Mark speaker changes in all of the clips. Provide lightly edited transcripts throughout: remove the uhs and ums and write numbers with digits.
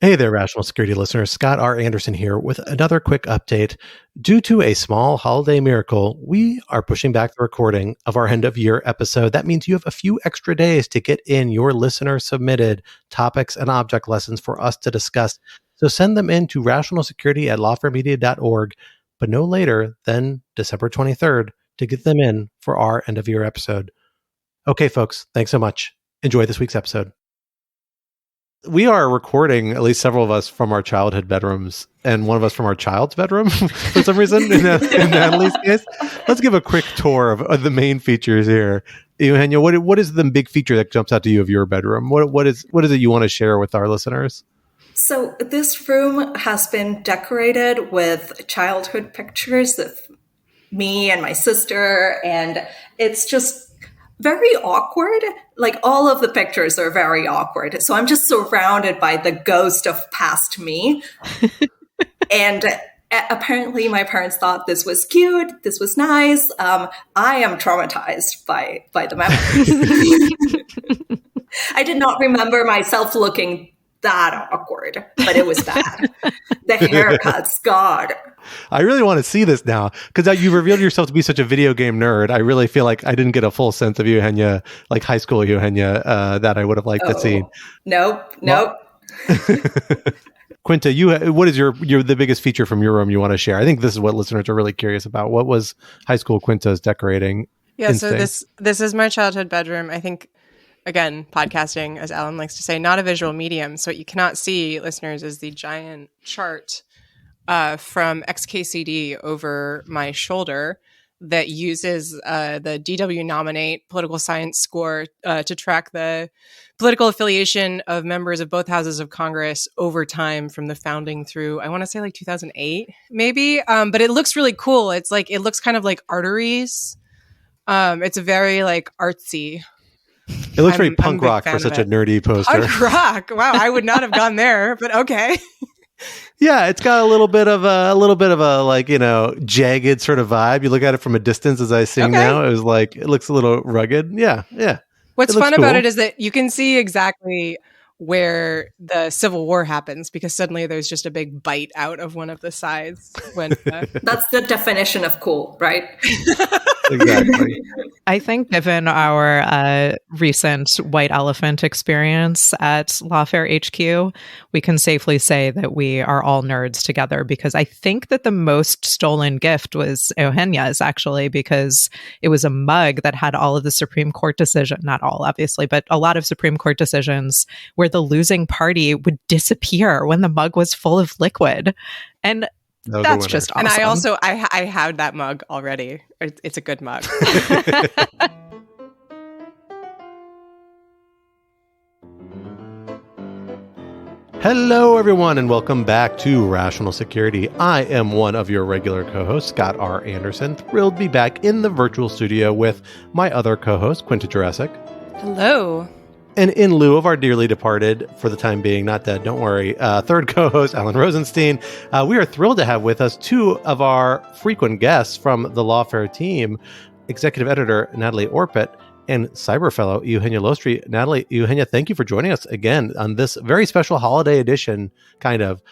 Speaker 1: Hey there, Rational Security listeners. Scott R. Anderson here with another quick update. Due to a small holiday miracle, we are pushing back the recording of our end of year episode. That means you have a few extra days to get in your listener submitted topics and object lessons for us to discuss. So send them in to rationalsecurity@lawfaremedia.org, but no later than December 23rd to get them in for our end of year episode. Okay, folks, thanks so much. Enjoy this week's episode. We are recording, at least several of us, from our childhood bedrooms and one of us from our child's bedroom for some reason in Natalie's case. Let's give a quick tour of the main features here. Eugenia, what is the big feature that jumps out to you of your bedroom? What is it you want to share with our listeners?
Speaker 2: So this room has been decorated with childhood pictures of me and my sister, and it's just very awkward. Like, all of the pictures are very awkward. So I'm just surrounded by the ghost of past me. And apparently my parents thought this was cute. This was nice. I am traumatized by the memories. I did not remember myself looking that awkward, but it was bad. The haircuts, God.
Speaker 1: I really want to see this now, because you revealed yourself to be such a video game nerd. I really feel like I didn't get a full sense of Eugenia, like high school Eugenia, that I would have liked to see.
Speaker 2: Nope.
Speaker 1: Quinta, what is the biggest feature from your room you want to share? I think this is what listeners are really curious about. What was high school Quinta's decorating?
Speaker 3: Yeah, instinct? So this is my childhood bedroom. I think, again, podcasting, as Alan likes to say, not a visual medium. So what you cannot see, listeners, is the giant chart from XKCD over my shoulder that uses the DW Nominate political science score to track the political affiliation of members of both houses of Congress over time from the founding through, I want to say, like 2008, maybe. But it looks really cool. It looks kind of like arteries. It's very like artsy.
Speaker 1: It looks very punk rock for such a nerdy poster.
Speaker 3: Punk rock. Wow, I would not have gone there, but okay.
Speaker 1: Yeah, it's got a little bit of a like, jagged sort of vibe. You look at it from a distance, as I sing now. It looks a little rugged. Yeah.
Speaker 3: What's fun about it is that you can see exactly where the Civil War happens, because suddenly there's just a big bite out of one of the sides.
Speaker 2: That's the definition of cool, right?
Speaker 1: Exactly.
Speaker 4: I think given our recent white elephant experience at Lawfare HQ, we can safely say that we are all nerds together, because I think that the most stolen gift was Eugenia's, actually, because it was a mug that had all of the Supreme Court decision, not all obviously, but a lot of Supreme Court decisions where the losing party would disappear when the mug was full of liquid. And that's just awesome.
Speaker 3: And I had that mug already. It's a good mug.
Speaker 1: Hello, everyone, and welcome back to Rational Security. I am one of your regular co-hosts, Scott R. Anderson. Thrilled to be back in the virtual studio with my other co-host, Quinta Jurassic.
Speaker 3: Hello.
Speaker 1: And in lieu of our dearly departed, for the time being, not dead, don't worry, third co-host, Alan Rosenstein, we are thrilled to have with us two of our frequent guests from the Lawfare team, executive editor Natalie Orpett and cyber fellow Eugenia Lostri. Natalie, Eugenia, thank you for joining us again on this very special holiday edition, of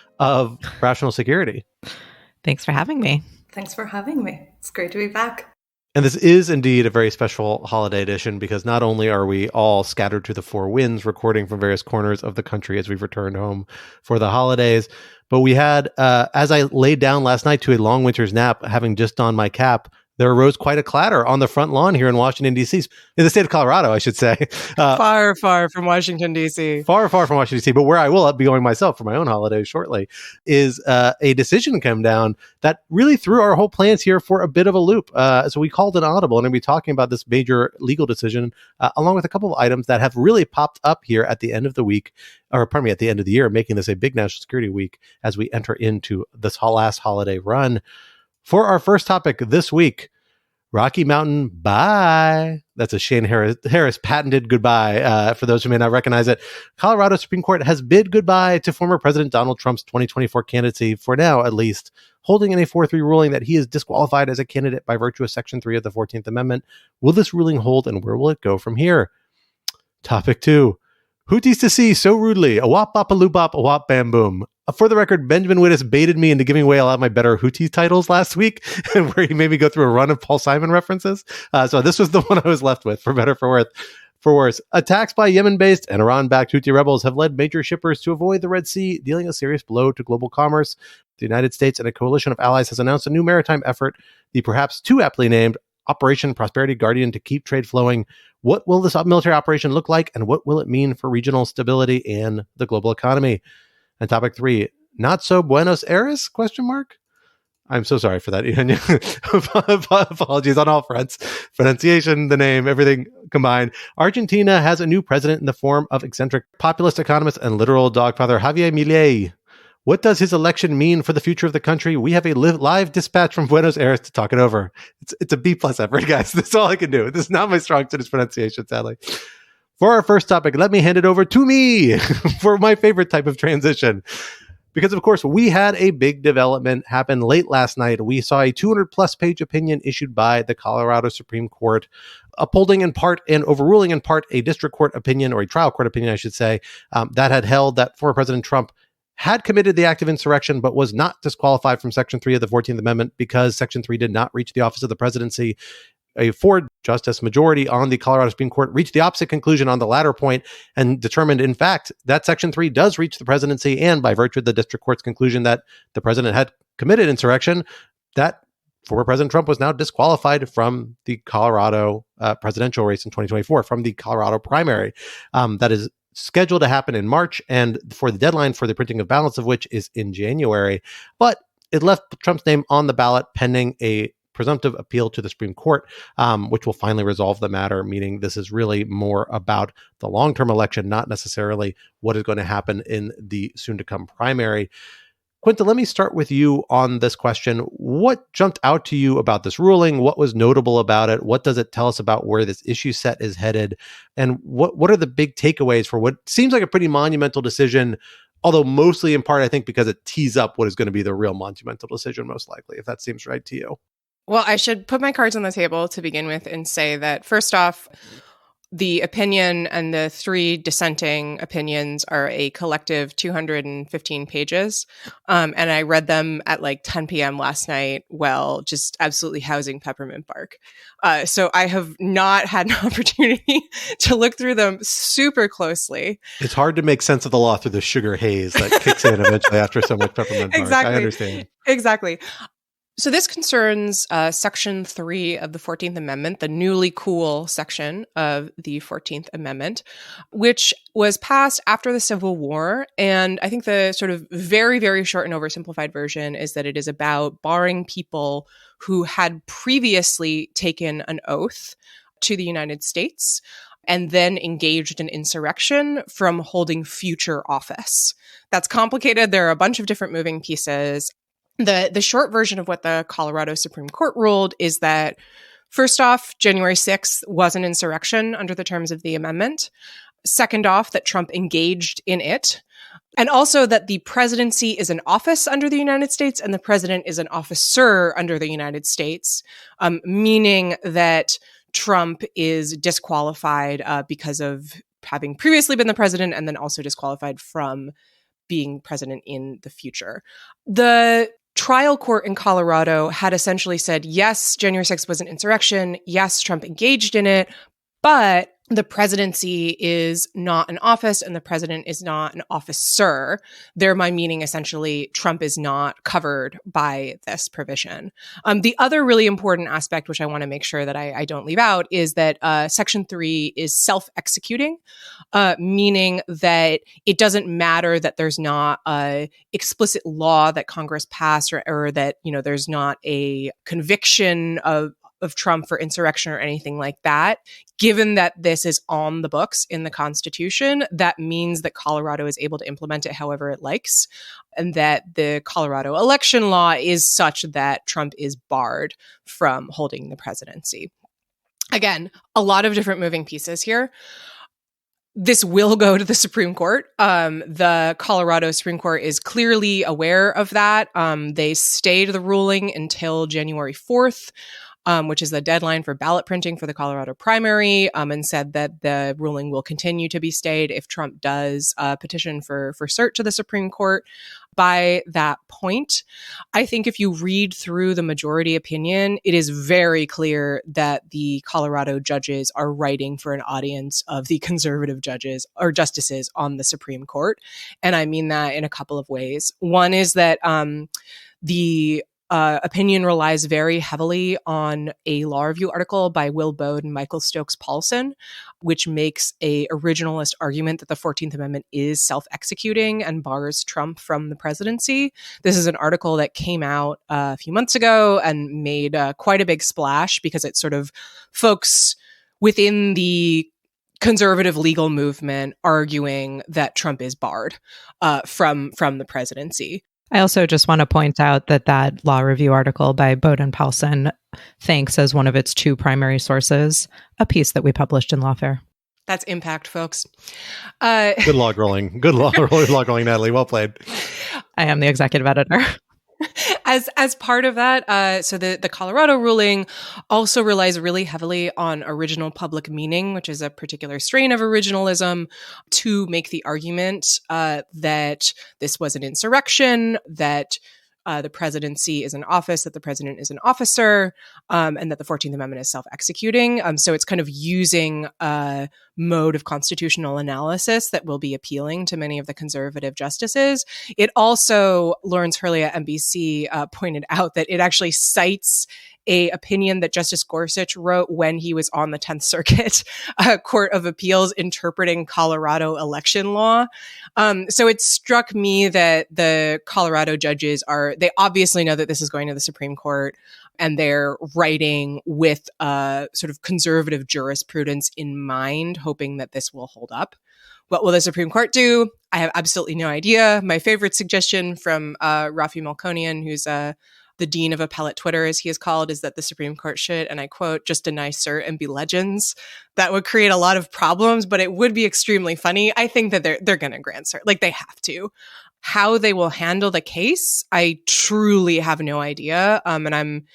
Speaker 1: Rational Security.
Speaker 4: Thanks for having me.
Speaker 2: Thanks for having me. It's great to be back.
Speaker 1: And this is indeed a very special holiday edition, because not only are we all scattered to the four winds, recording from various corners of the country as we've returned home for the holidays, but we had, as I laid down last night to a long winter's nap, having just donned my cap, there arose quite a clatter on the front lawn here in Washington, D.C., in the state of Colorado, I should say.
Speaker 3: Far from Washington, D.C.
Speaker 1: Far from Washington, D.C., but where I will be going myself for my own holidays shortly, is a decision come down that really threw our whole plans here for a bit of a loop. So we called an audible, and we'll be talking about this major legal decision, along with a couple of items that have really popped up here at the end of the week, at the end of the year, making this a big national security week as we enter into this last holiday run. For our first topic this week, Rocky Mountain, bye. That's a Shane Harris patented goodbye. For those who may not recognize it, Colorado Supreme Court has bid goodbye to former President Donald Trump's 2024 candidacy, for now at least, holding in a 4-3 ruling that he is disqualified as a candidate by virtue of Section 3 of the 14th Amendment. Will this ruling hold, and where will it go from here? Topic 2. Houthis to sea so rudely. A wop bop a loop bop, a wop bam boom. For the record, Benjamin Wittes baited me into giving away a lot of my better Houthis titles last week, where he made me go through a run of Paul Simon references. So this was the one I was left with, for better, for worse. Attacks by Yemen-based and Iran-backed Houthi rebels have led major shippers to avoid the Red Sea, dealing a serious blow to global commerce. The United States and a coalition of allies has announced a new maritime effort, the perhaps too aptly named Operation Prosperity Guardian, to keep trade flowing. What will this military operation look like, and what will it mean for regional stability and the global economy? And topic 3, not so Buenos Aires? ? I'm so sorry for that, Ian. Apologies on all fronts. Pronunciation, the name, everything combined. Argentina has a new president in the form of eccentric populist economist and literal dogfather Javier Milei. What does his election mean for the future of the country? We have a live dispatch from Buenos Aires to talk it over. It's a B+ effort, guys. That's all I can do. This is not my strong suit, is pronunciation, sadly. For our first topic, let me hand it over to me for my favorite type of transition. Because, of course, we had a big development happen late last night. We saw a 200-plus page opinion issued by the Colorado Supreme Court, upholding in part and overruling in part a district court opinion, or a trial court opinion, I should say, that had held that former President Trump had committed the act of insurrection, but was not disqualified from Section 3 of the 14th Amendment because Section 3 did not reach the office of the presidency. A 4-justice majority on the Colorado Supreme Court reached the opposite conclusion on the latter point and determined, in fact, that Section 3 does reach the presidency, and by virtue of the district court's conclusion that the president had committed insurrection, that former President Trump was now disqualified from the Colorado presidential race in 2024, from the Colorado primary. That is scheduled to happen in March, and for the deadline for the printing of ballots of which is in January. But it left Trump's name on the ballot pending a presumptive appeal to the Supreme Court, which will finally resolve the matter, meaning this is really more about the long-term election, not necessarily what is going to happen in the soon-to-come primary. Quinta, let me start with you on this question. What jumped out to you about this ruling? What was notable about it? What does it tell us about where this issue set is headed? And what are the big takeaways for what seems like a pretty monumental decision, although mostly in part, I think, because it tees up what is going to be the real monumental decision, most likely, if that seems right to you.
Speaker 3: Well, I should put my cards on the table to begin with and say that, first off, the opinion and the 3 dissenting opinions are a collective 215 pages. And I read them at like 10 p.m. last night while just absolutely housing peppermint bark. So I have not had an opportunity to look through them super closely.
Speaker 1: It's hard to make sense of the law through the sugar haze that kicks in eventually after so much peppermint bark.
Speaker 3: Exactly.
Speaker 1: I understand.
Speaker 3: Exactly. So this concerns Section 3 of the 14th Amendment, the newly cool section of the 14th Amendment, which was passed after the Civil War. And I think the sort of very, very short and oversimplified version is that it is about barring people who had previously taken an oath to the United States and then engaged in insurrection from holding future office. That's complicated. There are a bunch of different moving pieces. The short version of what the Colorado Supreme Court ruled is that, first off, January 6th was an insurrection under the terms of the amendment. Second off, that Trump engaged in it. And also that the presidency is an office under the United States and the president is an officer under the United States, meaning that Trump is disqualified because of having previously been the president and then also disqualified from being president in the future. The trial court in Colorado had essentially said, yes, January 6th was an insurrection. Yes, Trump engaged in it, but the presidency is not an office and the president is not an officer, thereby meaning essentially Trump is not covered by this provision. The other really important aspect, which I want to make sure that I don't leave out, is that Section 3 is self-executing, meaning that it doesn't matter that there's not a explicit law that Congress passed or that, there's not a conviction of Trump for insurrection or anything like that. Given that this is on the books in the Constitution, that means that Colorado is able to implement it however it likes, and that the Colorado election law is such that Trump is barred from holding the presidency. Again, a lot of different moving pieces here. This will go to the Supreme Court. The Colorado Supreme Court is clearly aware of that. They stayed the ruling until January 4th. which is the deadline for ballot printing for the Colorado primary, and said that the ruling will continue to be stayed if Trump does petition for cert to the Supreme Court by that point. I think if you read through the majority opinion, it is very clear that the Colorado judges are writing for an audience of the conservative judges or justices on the Supreme Court. And I mean that in a couple of ways. One is that the opinion relies very heavily on a law review article by Will Bode and Michael Stokes Paulson, which makes a originalist argument that the 14th Amendment is self-executing and bars Trump from the presidency. This is an article that came out a few months ago and made quite a big splash because it sort of folks within the conservative legal movement arguing that Trump is barred from the presidency.
Speaker 4: I also just want to point out that law review article by Bowden Paulson thanks as one of its two primary sources a piece that we published in Lawfare.
Speaker 3: That's impact, folks.
Speaker 1: Good log rolling. Good log rolling, Natalie. Well played.
Speaker 4: I am the executive editor.
Speaker 3: As part of that, so the Colorado ruling also relies really heavily on original public meaning, which is a particular strain of originalism, to make the argument that this was an insurrection, that the presidency is an office, that the president is an officer, and that the 14th Amendment is self-executing. So it's kind of using a mode of constitutional analysis that will be appealing to many of the conservative justices. It also, Lawrence Hurley at NBC pointed out that it actually cites a opinion that Justice Gorsuch wrote when he was on the 10th Circuit Court of Appeals interpreting Colorado election law. So it struck me that the Colorado judges they obviously know that this is going to the Supreme Court, and they're writing with sort of conservative jurisprudence in mind, hoping that this will hold up. What will the Supreme Court do? I have absolutely no idea. My favorite suggestion from Rafi Melkonian, who's the dean of appellate Twitter, as he is called, is that the Supreme Court should, and I quote, just deny cert and be legends. That would create a lot of problems, but it would be extremely funny. I think that they're going to grant cert. Like, they have to. How they will handle the case, I truly have no idea. And I'm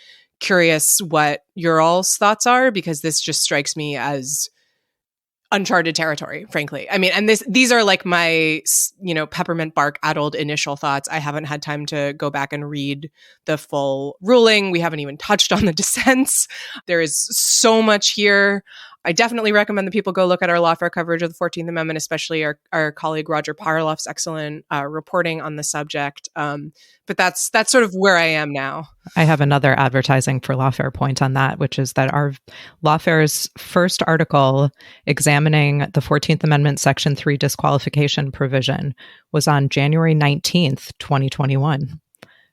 Speaker 3: curious what your all's thoughts are, because this just strikes me as uncharted territory, frankly. I mean, and these are like my, peppermint bark addled initial thoughts. I haven't had time to go back and read the full ruling. We haven't even touched on the dissents. There is so much here. I definitely recommend that people go look at our lawfare coverage of the 14th Amendment, especially our colleague Roger Parloff's excellent reporting on the subject. But that's sort of where I am now.
Speaker 4: I have another advertising for Lawfare point on that, which is that our Lawfare's first article examining the 14th Amendment Section 3 disqualification provision was on January 19th, 2021.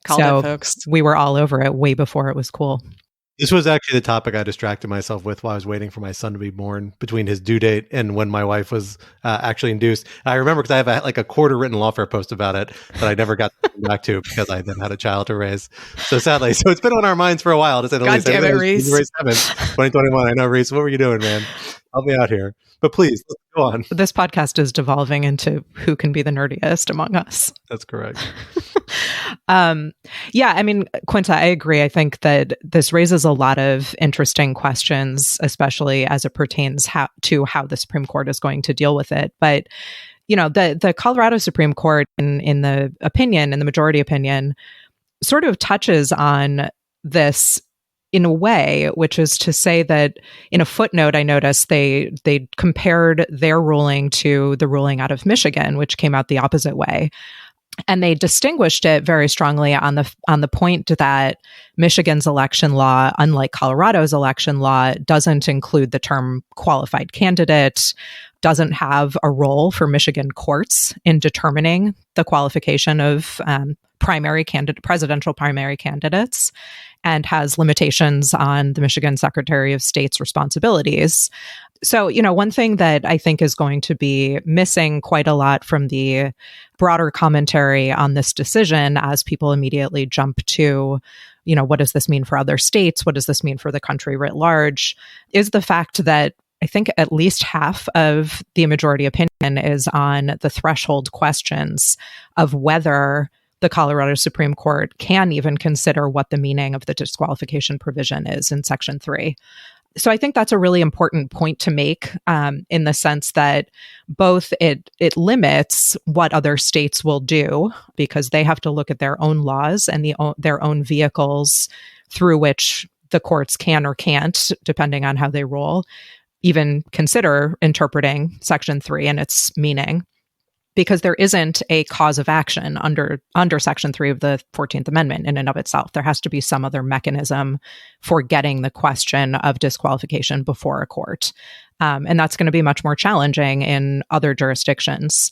Speaker 3: Called it, folks.
Speaker 4: We were all over it way before it was cool.
Speaker 1: This was actually the topic I distracted myself with while I was waiting for my son to be born, between his due date and when my wife was actually induced. I remember because I have a quarter written lawfare post about it that I never got back to because I then had a child to raise. So sadly, it's been on our minds for a while, to say the least.
Speaker 3: God damn it, Reese.
Speaker 1: January 7th, 2021. I know, Reese, what were you doing, man? Help me out here. But please, let's go on.
Speaker 4: This podcast is devolving into who can be the nerdiest among us.
Speaker 1: That's correct.
Speaker 4: Yeah, I mean, Quinta, I agree. I think that this raises a lot of interesting questions, especially as it pertains to how the Supreme Court is going to deal with it. But, the Colorado Supreme Court, in the majority opinion, sort of touches on this in a way, which is to say that in a footnote, I noticed they compared their ruling to the ruling out of Michigan, which came out the opposite way. And they distinguished it very strongly on the point that Michigan's election law, unlike Colorado's election law, doesn't include the term qualified candidate, doesn't have a role for Michigan courts in determining the qualification of presidential primary candidates, and has limitations on the Michigan Secretary of State's responsibilities. So, one thing that I think is going to be missing quite a lot from the broader commentary on this decision, as people immediately jump to, what does this mean for other states? What does this mean for the country writ large? Is the fact that I think at least half of the majority opinion is on the threshold questions of whether the Colorado Supreme Court can even consider what the meaning of the disqualification provision is in Section 3. So I think that's a really important point to make, in the sense that both it limits what other states will do, because they have to look at their own laws and their own vehicles through which the courts can or can't, depending on how they rule, even consider interpreting Section 3 and its meaning, because there isn't a cause of action under Section 3 of the 14th Amendment in and of itself. There has to be some other mechanism for getting the question of disqualification before a court. And that's going to be much more challenging in other jurisdictions.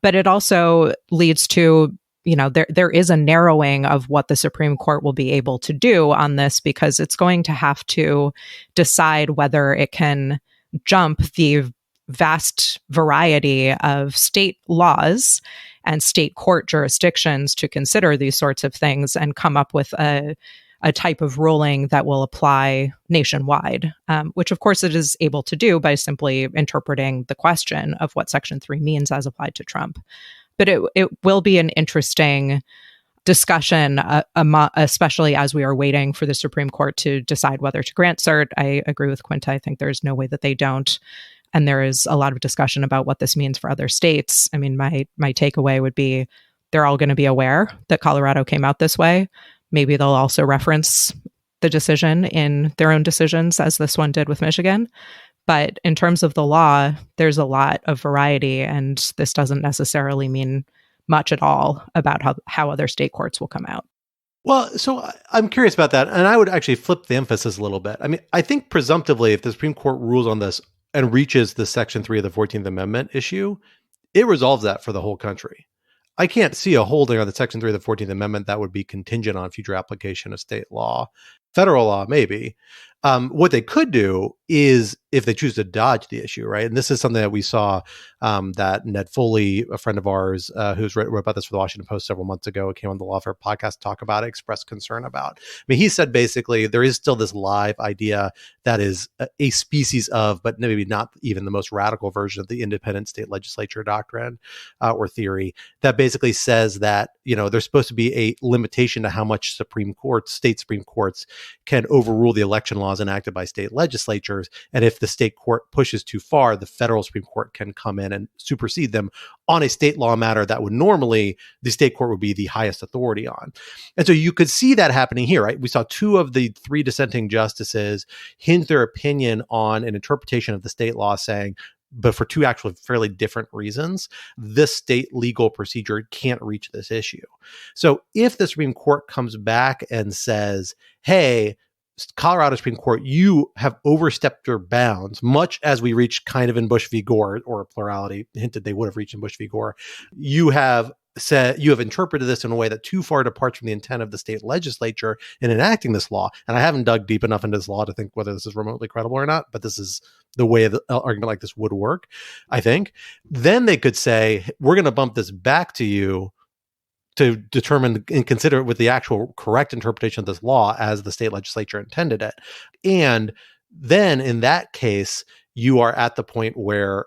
Speaker 4: But it also leads to, there is a narrowing of what the Supreme Court will be able to do on this, because it's going to have to decide whether it can jump the vast variety of state laws and state court jurisdictions to consider these sorts of things and come up with a type of ruling that will apply nationwide, which of course it is able to do by simply interpreting the question of what Section 3 means as applied to Trump. But it will be an interesting discussion, especially as we are waiting for the Supreme Court to decide whether to grant cert. I agree with Quinta. I think there's no way that they don't. And there is a lot of discussion about what this means for other states. I mean, my takeaway would be they're all going to be aware that Colorado came out this way. Maybe they'll also reference the decision in their own decisions, as this one did with Michigan. But in terms of the law, there's a lot of variety, and this doesn't necessarily mean much at all about how other state courts will come out.
Speaker 1: Well, so I'm curious about that. And I would actually flip the emphasis a little bit. I mean, I think presumptively, if the Supreme Court rules on this and reaches the Section 3 of the 14th Amendment issue, it resolves that for the whole country. I can't see a holding on the Section 3 of the 14th Amendment that would be contingent on future application of state law. Federal law, maybe. What they could do is, if they choose to dodge the issue, right? And this is something that we saw that Ned Foley, a friend of ours, who's wrote about this for the Washington Post several months ago, came on the Lawfare podcast to talk about it, expressed concern about. I mean, he said basically there is still this live idea that is a species of, but maybe not even the most radical version of the independent state legislature doctrine or theory, that basically says that, there's supposed to be a limitation to how much state Supreme Courts can overrule the election laws enacted by state legislatures. And if the state court pushes too far, the federal Supreme Court can come in and supersede them on a state law matter that would normally the state court would be the highest authority on. And so you could see that happening here, right? We saw 2 of the 3 dissenting justices hinge their opinion on an interpretation of the state law saying, but for 2 actually fairly different reasons, this state legal procedure can't reach this issue. So if the Supreme Court comes back and says, hey, Colorado Supreme Court, you have overstepped your bounds, much as we reached kind of in Bush v. Gore, or a plurality hinted they would have reached in Bush v. Gore. You have interpreted this in a way that too far departs from the intent of the state legislature in enacting this law. And I haven't dug deep enough into this law to think whether this is remotely credible or not, but this is the way the argument like this would work, I think. Then they could say, we're going to bump this back to you to determine and consider it with the actual correct interpretation of this law as the state legislature intended it. And then in that case, you are at the point where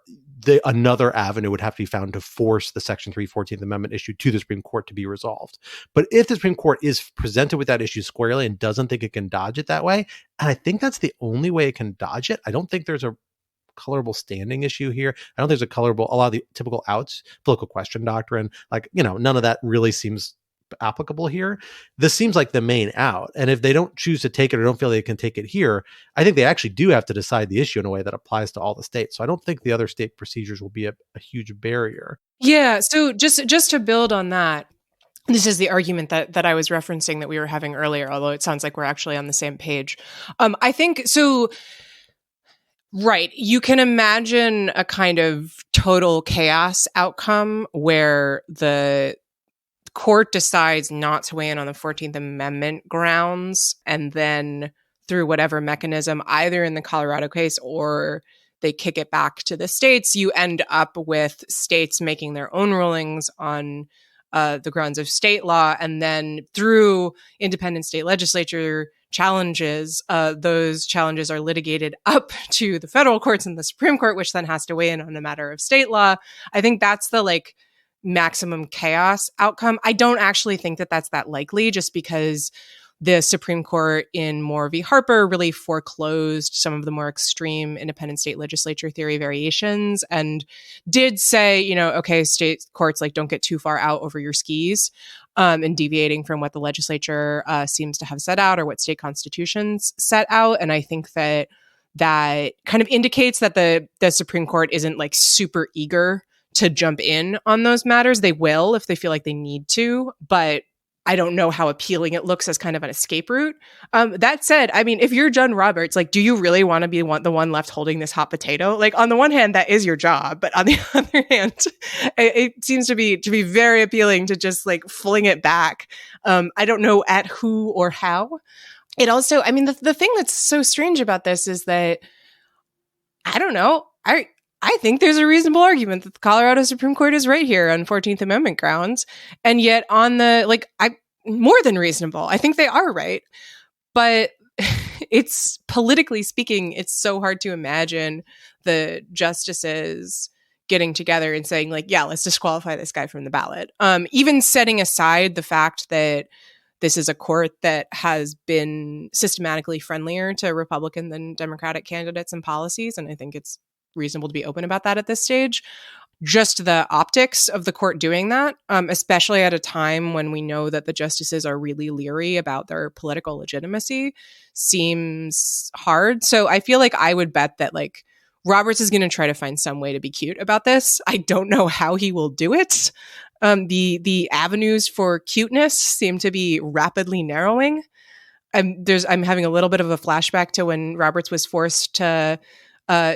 Speaker 1: another avenue would have to be found to force the Section 3 14th Amendment issue to the Supreme Court to be resolved. But if the Supreme Court is presented with that issue squarely and doesn't think it can dodge it that way, and I think that's the only way it can dodge it, I don't think there's a colorable standing issue here. I don't think there's a lot of the typical outs, political question doctrine, none of that really seems applicable here. This seems like the main out. And if they don't choose to take it or don't feel they can take it here, I think they actually do have to decide the issue in a way that applies to all the states. So I don't think the other state procedures will be a huge barrier.
Speaker 3: Yeah. So just to build on that, this is the argument that I was referencing that we were having earlier, although it sounds like we're actually on the same page. I think so. Right. You can imagine a kind of total chaos outcome where the court decides not to weigh in on the 14th Amendment grounds, and then through whatever mechanism, either in the Colorado case or they kick it back to the states, you end up with states making their own rulings on the grounds of state law. And then through independent state legislature challenges, those challenges are litigated up to the federal courts and the Supreme Court, which then has to weigh in on a matter of state law. I think that's the maximum chaos outcome. I don't actually think that that's that likely, just because the Supreme Court in Moore v. Harper really foreclosed some of the more extreme independent state legislature theory variations and did say, you know, okay, state courts, like, don't get too far out over your skis and deviating from what the legislature seems to have set out or what state constitutions set out. And I think that kind of indicates that the Supreme Court isn't like super eager to jump in on those matters. They will if they feel like they need to, but I don't know how appealing it looks as kind of an escape route. That said, I mean, if you're John Roberts, like, do you really want to be the one left holding this hot potato? Like, on the one hand, that is your job, but on the other hand, it seems to be very appealing to just like fling it back. I don't know at who or how. It also, I mean, the thing that's so strange about this is that, I don't know, I think there's a reasonable argument that the Colorado Supreme Court is right here on 14th Amendment grounds. And yet on the, more than reasonable. I think they are right. But it's, politically speaking, it's so hard to imagine the justices getting together and saying, like, yeah, let's disqualify this guy from the ballot. Even setting aside the fact that this is a court that has been systematically friendlier to Republican than Democratic candidates and policies. And I think it's reasonable to be open about that at this stage. Just the optics of the court doing that, especially at a time when we know that the justices are really leery about their political legitimacy, seems hard. So I feel like I would bet that, like, Roberts is going to try to find some way to be cute about this. I don't know how he will do it. The avenues for cuteness seem to be rapidly narrowing. I'm having a little bit of a flashback to when Roberts was forced to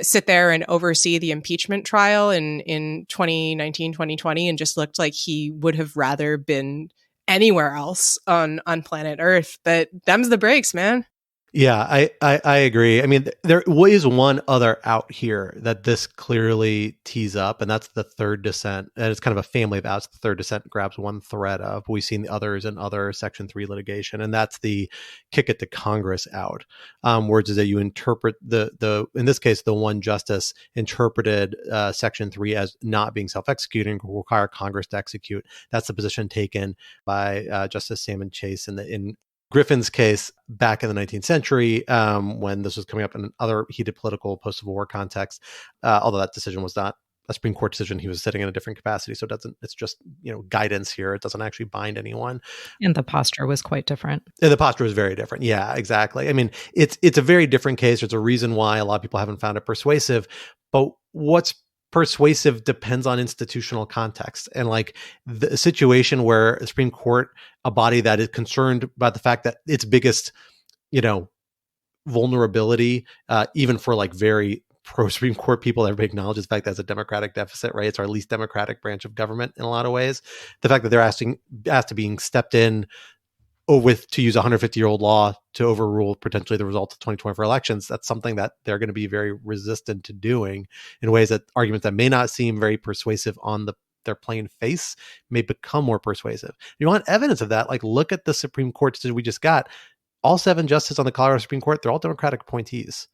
Speaker 3: sit there and oversee the impeachment trial in 2019, 2020, and just looked like he would have rather been anywhere else on planet Earth. But them's the breaks, man.
Speaker 1: Yeah, I agree. I mean, there is one other out here that this clearly tees up, and that's the third dissent. And it's kind of a family of outs. The third dissent grabs one thread of. We've seen the others in other Section 3 litigation, and that's the kick it to Congress out. Words is that you interpret the in this case, the one justice interpreted Section 3 as not being self-executing, require Congress to execute. That's the position taken by Justice Salmon Chase in Griffin's case back in the 19th century, when this was coming up in other heated political post-Civil War context, although that decision was not a Supreme Court decision, he was sitting in a different capacity. So it's just, guidance here. It doesn't actually bind anyone.
Speaker 4: And the posture was quite different.
Speaker 1: And the posture was very different. Yeah, exactly. I mean, it's a very different case. There's a reason why a lot of people haven't found it persuasive, but what's persuasive depends on institutional context. And like the situation where the Supreme Court, a body that is concerned about the fact that its biggest, vulnerability, even for like very pro Supreme Court people, everybody acknowledges the fact that it's a democratic deficit, right? It's our least democratic branch of government in a lot of ways. The fact that they're asked to being stepped in with, to use a 150-year-old law to overrule potentially the results of 2024 elections, that's something that they're going to be very resistant to doing in ways that arguments that may not seem very persuasive on their plain face may become more persuasive. You want evidence of that? Like, look at the Supreme Court decision we just got. All 7 justices on the Colorado Supreme Court, they're all Democratic appointees.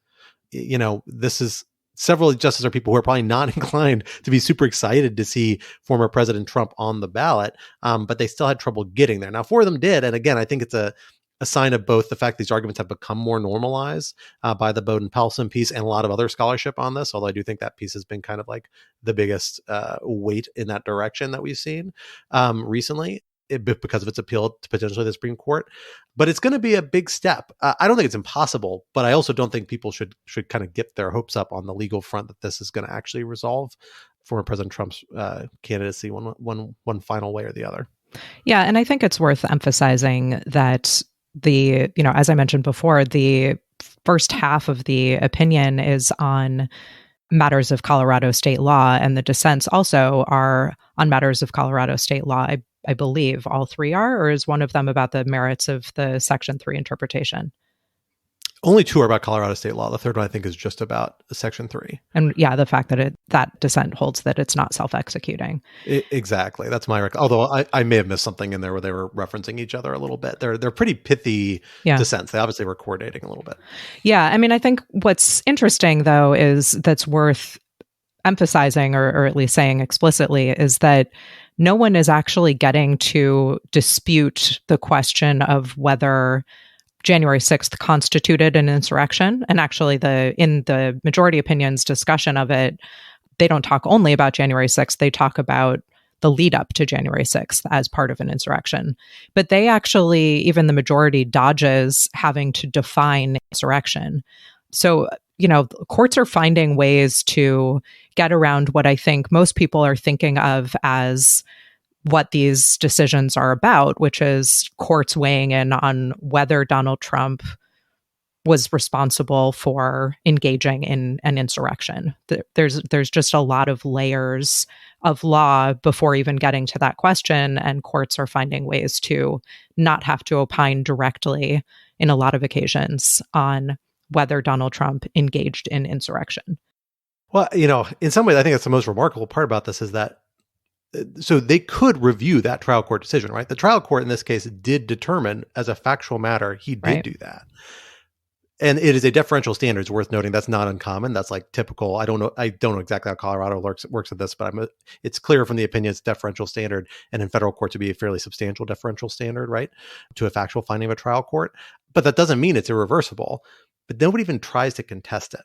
Speaker 1: This is several justices are people who are probably not inclined to be super excited to see former President Trump on the ballot, but they still had trouble getting there. Now, 4 of them did. And again, I think it's a sign of both the fact these arguments have become more normalized by the Bowden-Pelson piece and a lot of other scholarship on this, although I do think that piece has been kind of like the biggest weight in that direction that we've seen recently. Because of its appeal to potentially the Supreme Court. But it's going to be a big step. I don't think it's impossible, but I also don't think people should kind of get their hopes up on the legal front that this is going to actually resolve former President Trump's candidacy one final way or the other.
Speaker 4: Yeah, and I think it's worth emphasizing that as I mentioned before, the first half of the opinion is on matters of Colorado state law, and the dissents also are on matters of Colorado state law. I believe all 3 are, or is one of them about the merits of the Section 3 interpretation?
Speaker 1: Only 2 are about Colorado state law. The third one, I think, is just about Section 3.
Speaker 4: And yeah, the fact that that dissent holds that it's not self-executing.
Speaker 1: Exactly. That's my although I may have missed something in there where they were referencing each other a little bit. They're pretty pithy dissents. They obviously were coordinating a little bit.
Speaker 4: Yeah. I mean, I think what's interesting, though, is that's worth emphasizing or at least saying explicitly is that no one is actually getting to dispute the question of whether January 6th constituted an insurrection. And actually, in the majority opinions discussion of it, they don't talk only about January 6th. They talk about the lead up to January 6th as part of an insurrection. But they actually, even the majority, dodges having to define insurrection. So, courts are finding ways to get around what I think most people are thinking of as what these decisions are about, which is courts weighing in on whether Donald Trump was responsible for engaging in an insurrection. There's just a lot of layers of law before even getting to that question, and courts are finding ways to not have to opine directly in a lot of occasions on whether Donald Trump engaged in insurrection.
Speaker 1: Well, in some ways, I think that's the most remarkable part about this is that so they could review that trial court decision, right? The trial court in this case did determine as a factual matter, he did do that. And it is a deferential standard. It's worth noting that's not uncommon. That's like typical. I don't know exactly how Colorado works at this, but it's clear from the opinion it's deferential standard, and in federal courts to be a fairly substantial deferential standard, right, to a factual finding of a trial court. But that doesn't mean it's irreversible. But nobody even tries to contest it.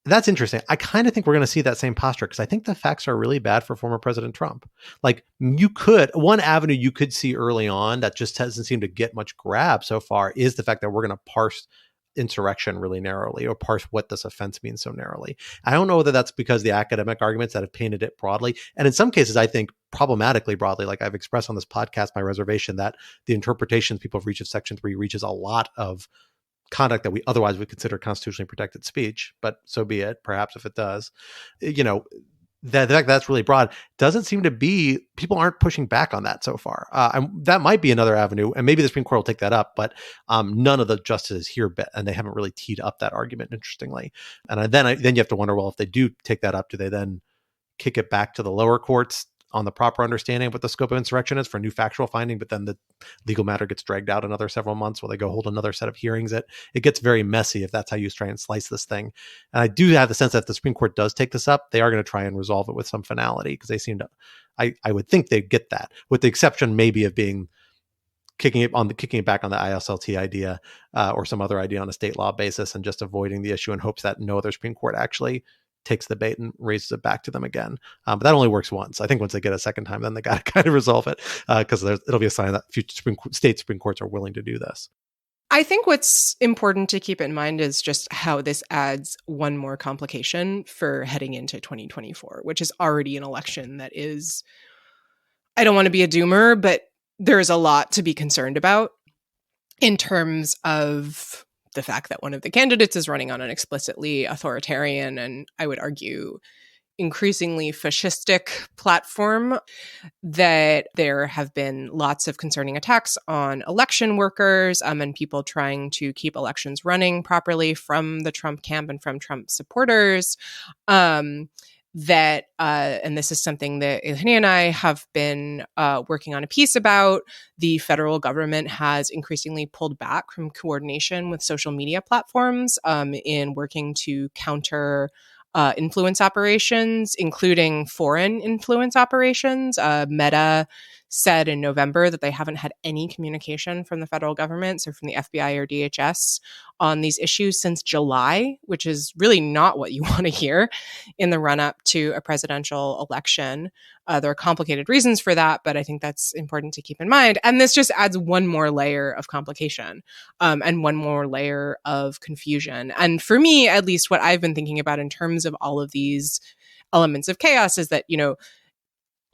Speaker 1: That's interesting. I kind of think we're going to see that same posture because I think the facts are really bad for former President Trump. Like one avenue you could see early on that just doesn't seem to get much grab so far is the fact that we're going to parse insurrection really narrowly or parse what this offense means so narrowly. I don't know whether that's because the academic arguments that have painted it broadly. And in some cases, I think problematically broadly, like I've expressed on this podcast, my reservation that the interpretations people have reached of Section 3 reaches a lot of conduct that we otherwise would consider constitutionally protected speech, but so be it. Perhaps if it does, the fact that's really broad doesn't seem to be, people aren't pushing back on that so far. And that might be another avenue, and maybe the Supreme Court will take that up, but none of the justices here bet, and they haven't really teed up that argument, interestingly. And then you have to wonder, well, if they do take that up, do they then kick it back to the lower courts on the proper understanding of what the scope of insurrection is for new factual finding, but then the legal matter gets dragged out another several months while they go hold another set of hearings? It gets very messy if that's how you try and slice this thing. And I do have the sense that if the Supreme Court does take this up, they are going to try and resolve it with some finality because they seem to, I would think they'd get that, with the exception maybe of being kicking it back on the ISLT idea or some other idea on a state law basis and just avoiding the issue in hopes that no other Supreme Court actually takes the bait and raises it back to them again. But that only works once. I think once they get a second time, then they got to kind of resolve it because it'll be a sign that future state Supreme Courts are willing to do this.
Speaker 3: I think what's important to keep in mind is just how this adds one more complication for heading into 2024, which is already an election that is, I don't want to be a doomer, but there's a lot to be concerned about in terms of the fact that one of the candidates is running on an explicitly authoritarian and I would argue increasingly fascistic platform, that there have been lots of concerning attacks on election workers and people trying to keep elections running properly from the Trump camp and from Trump supporters. And this is something that Eugenia and I have been working on a piece about. The federal government has increasingly pulled back from coordination with social media platforms in working to counter influence operations, including foreign influence operations. Meta said in November that they haven't had any communication from the federal government, so from the FBI or DHS, on these issues since July, which is really not what you want to hear in the run-up to a presidential election. There are complicated reasons for that, but I think that's important to keep in mind. And this just adds one more layer of complication and one more layer of confusion. And for me, at least what I've been thinking about in terms of all of these elements of chaos is that,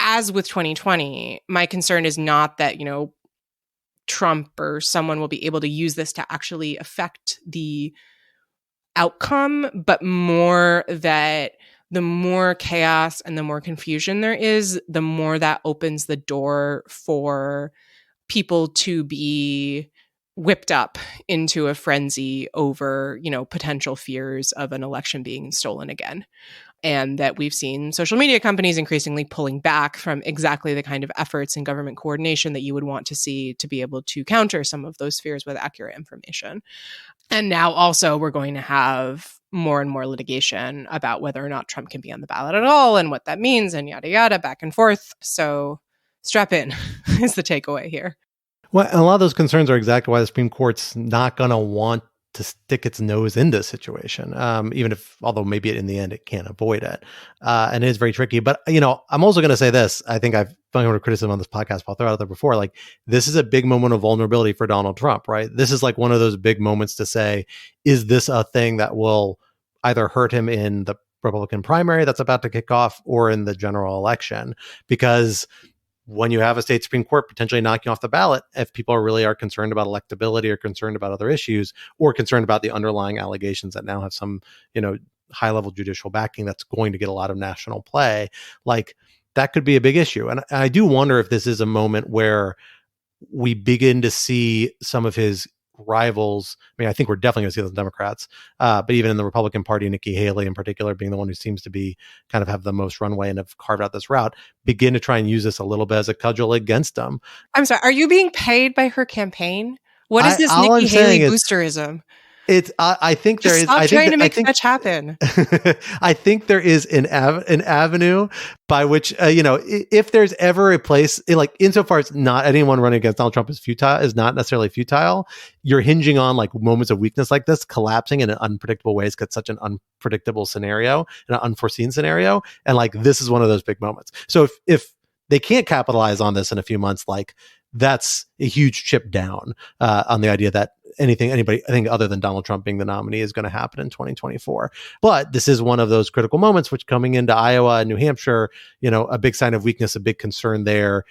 Speaker 3: as with 2020, my concern is not that, Trump or someone will be able to use this to actually affect the outcome, but more that the more chaos and the more confusion there is, the more that opens the door for people to be whipped up into a frenzy over, potential fears of an election being stolen again. And that we've seen social media companies increasingly pulling back from exactly the kind of efforts and government coordination that you would want to see to be able to counter some of those fears with accurate information. And now also we're going to have more and more litigation about whether or not Trump can be on the ballot at all and what that means and yada, yada, back and forth. So strap in is the takeaway here.
Speaker 1: Well, and a lot of those concerns are exactly why the Supreme Court's not going to want to stick its nose into a situation, even if, although maybe in the end it can't avoid it. And it is very tricky. But, I'm also going to say this. I think I've done a criticism on this podcast, but I'll throw it out there before. Like, this is a big moment of vulnerability for Donald Trump, right? This is like one of those big moments to say, is this a thing that will either hurt him in the Republican primary that's about to kick off or in the general election? Because when you have a state Supreme Court potentially knocking off the ballot, if people really are concerned about electability or concerned about other issues or concerned about the underlying allegations that now have some, high level judicial backing that's going to get a lot of national play, like that could be a big issue. And I do wonder if this is a moment where we begin to see some of his rivals. I mean, I think we're definitely going to see those Democrats, but even in the Republican Party, Nikki Haley in particular being the one who seems to be kind of have the most runway and have carved out this route, begin to try and use this a little bit as a cudgel against them.
Speaker 3: I'm sorry, are you being paid by her campaign? What is this Nikki Haley boosterism?
Speaker 1: I think there is.
Speaker 3: Stop trying to make fetch happen.
Speaker 1: I think there is an avenue by which, if there's ever a place, like insofar as not anyone running against Donald Trump is not necessarily futile, you're hinging on like moments of weakness like this collapsing in an unpredictable ways because it's such an unpredictable scenario, an unforeseen scenario. And like, this is one of those big moments. So if they can't capitalize on this in a few months, like that's a huge chip down on the idea that anybody, I think other than Donald Trump being the nominee is going to happen in 2024. But this is one of those critical moments, which coming into Iowa and New Hampshire, a big sign of weakness, a big concern there.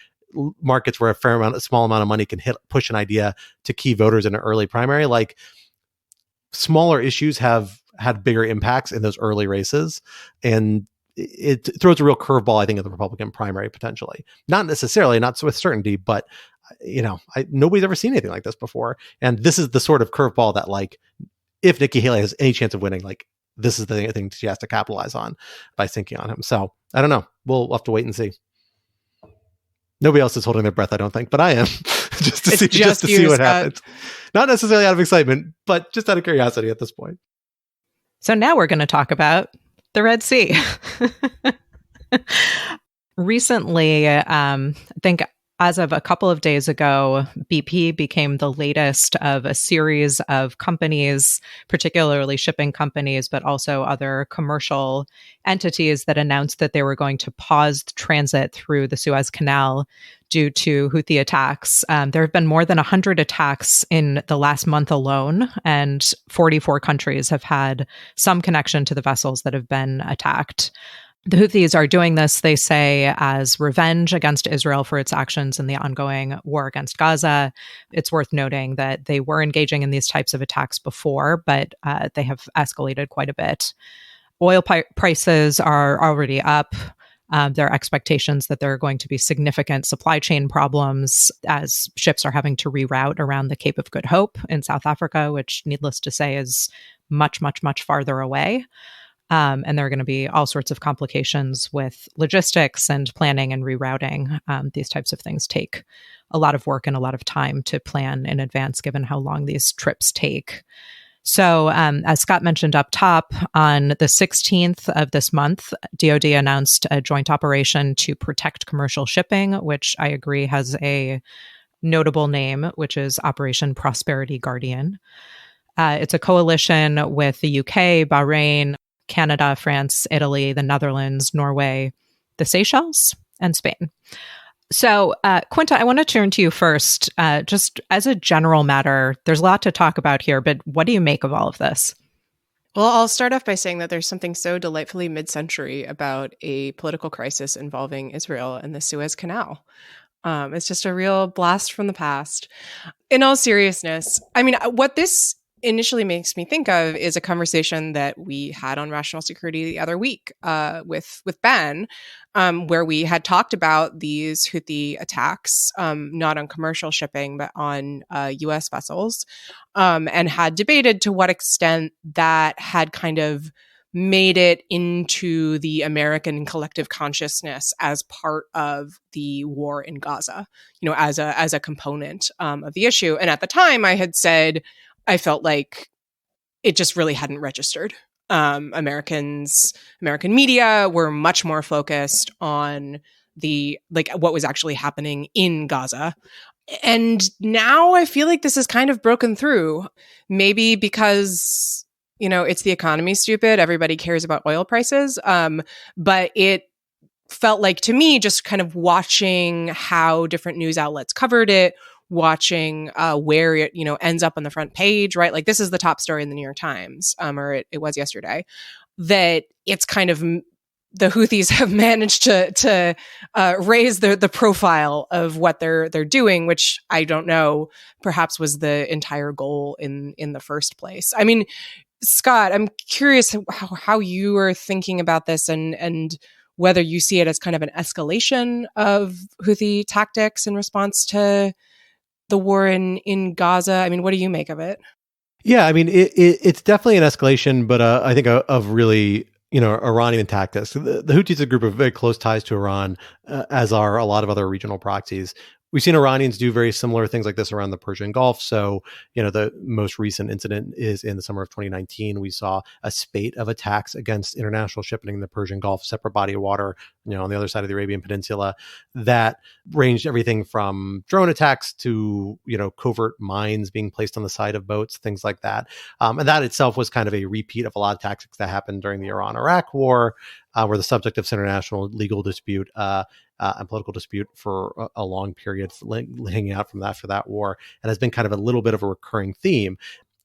Speaker 1: Markets where a small amount of money can push an idea to key voters in an early primary, like smaller issues have had bigger impacts in those early races. And it throws a real curveball, I think, at the Republican primary potentially. Not necessarily, not with certainty, but nobody's ever seen anything like this before. And this is the sort of curveball that, like, if Nikki Haley has any chance of winning, like, this is the thing she has to capitalize on by sinking on him. So I don't know. We'll have to wait and see. Nobody else is holding their breath, I don't think, but I am just to see what happens. Not necessarily out of excitement, but just out of curiosity at this point.
Speaker 4: So now we're going to talk about the Red Sea. Recently, I think as of a couple of days ago, BP became the latest of a series of companies, particularly shipping companies, but also other commercial entities that announced that they were going to pause transit through the Suez Canal due to Houthi attacks. There have been more than 100 attacks in the last month alone, and 44 countries have had some connection to the vessels that have been attacked. The Houthis are doing this, they say, as revenge against Israel for its actions in the ongoing war against Gaza. It's worth noting that they were engaging in these types of attacks before, but they have escalated quite a bit. Oil prices are already up. There are expectations that there are going to be significant supply chain problems as ships are having to reroute around the Cape of Good Hope in South Africa, which, needless to say, is much, much, much farther away. And there are going to be all sorts of complications with logistics and planning and rerouting. These types of things take a lot of work and a lot of time to plan in advance, given how long these trips take. So as Scott mentioned up top, on the 16th of this month, DoD announced a joint operation to protect commercial shipping, which I agree has a notable name, which is Operation Prosperity Guardian. It's a coalition with the UK, Bahrain, Canada, France, Italy, the Netherlands, Norway, the Seychelles, and Spain. So, Quinta, I want to turn to you first. Just as a general matter, there's a lot to talk about here, but what do you make of all of this?
Speaker 3: Well, I'll start off by saying that there's something so delightfully mid-century about a political crisis involving Israel and the Suez Canal. It's just a real blast from the past. In all seriousness, I mean, what this initially makes me think of is a conversation that we had on Rational Security the other week with Ben, where we had talked about these Houthi attacks, not on commercial shipping, but on U.S. vessels, and had debated to what extent that had kind of made it into the American collective consciousness as part of the war in Gaza, as a component of the issue. And at the time, I had said, I felt like it just really hadn't registered. American media were much more focused on what was actually happening in Gaza. And now I feel like this is kind of broken through, maybe because, it's the economy, stupid. Everybody cares about oil prices. But it felt like to me, just kind of watching how different news outlets covered it, watching where it, ends up on the front page, right? Like this is the top story in the New York Times, or it was yesterday, that it's kind of the Houthis have managed to raise the profile of what they're doing, which I don't know, perhaps was the entire goal in the first place. I mean, Scott, I'm curious how you are thinking about this and whether you see it as kind of an escalation of Houthi tactics in response to the war in Gaza. I mean, what do you make of it?
Speaker 1: Yeah, I mean, it's definitely an escalation, but I think of really, Iranian tactics. The Houthis are a group of very close ties to Iran, as are a lot of other regional proxies. We've seen Iranians do very similar things like this around the Persian Gulf. So, the most recent incident is in the summer of 2019. We saw a spate of attacks against international shipping in the Persian Gulf, separate body of water, on the other side of the Arabian Peninsula, that ranged everything from drone attacks to, covert mines being placed on the side of boats, things like that. And that itself was kind of a repeat of a lot of tactics that happened during the Iran-Iraq war, were the subject of international legal dispute and political dispute for a long period, hanging out from that for that war, and has been kind of a little bit of a recurring theme.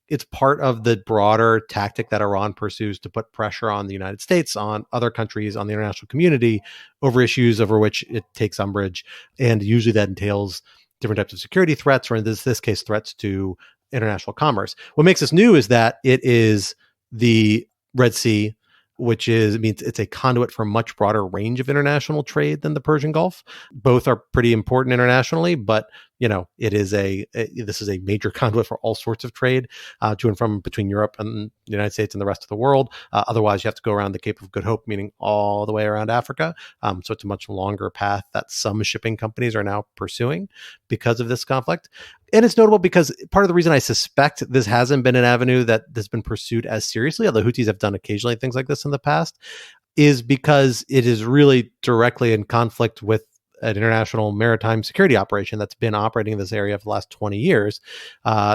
Speaker 1: It's part of the broader tactic that Iran pursues to put pressure on the United States, on other countries, on the international community over issues over which it takes umbrage. And usually that entails different types of security threats, or in this case, threats to international commerce. What makes this new is that it is the Red Sea, which means it's a conduit for a much broader range of international trade than the Persian Gulf. Both are pretty important internationally, but this is a major conduit for all sorts of trade to and from between Europe and the United States and the rest of the world. Otherwise, you have to go around the Cape of Good Hope, meaning all the way around Africa. So it's a much longer path that some shipping companies are now pursuing because of this conflict. And it's notable because part of the reason I suspect this hasn't been an avenue that has been pursued as seriously, although Houthis have done occasionally things like this in the past, is because it is really directly in conflict with an international maritime security operation that's been operating in this area for the last 20 years.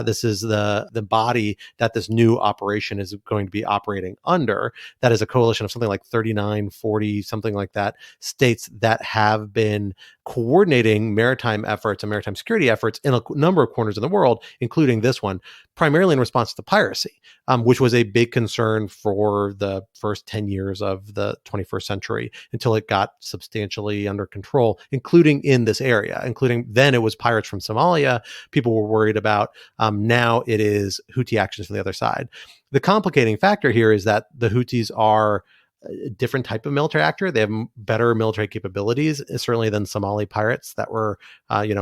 Speaker 1: This is the body that this new operation is going to be operating under. That is a coalition of something like 39, 40, something like that, states that have been coordinating maritime efforts and maritime security efforts in a number of corners in the world, including this one, primarily in response to piracy, which was a big concern for the first 10 years of the 21st century until it got substantially under control, including in this area, including then it was pirates from Somalia people were worried about. Now it is Houthi actions from the other side. The complicating factor here is that the Houthis are a different type of military actor. They have better military capabilities, certainly than Somali pirates that were,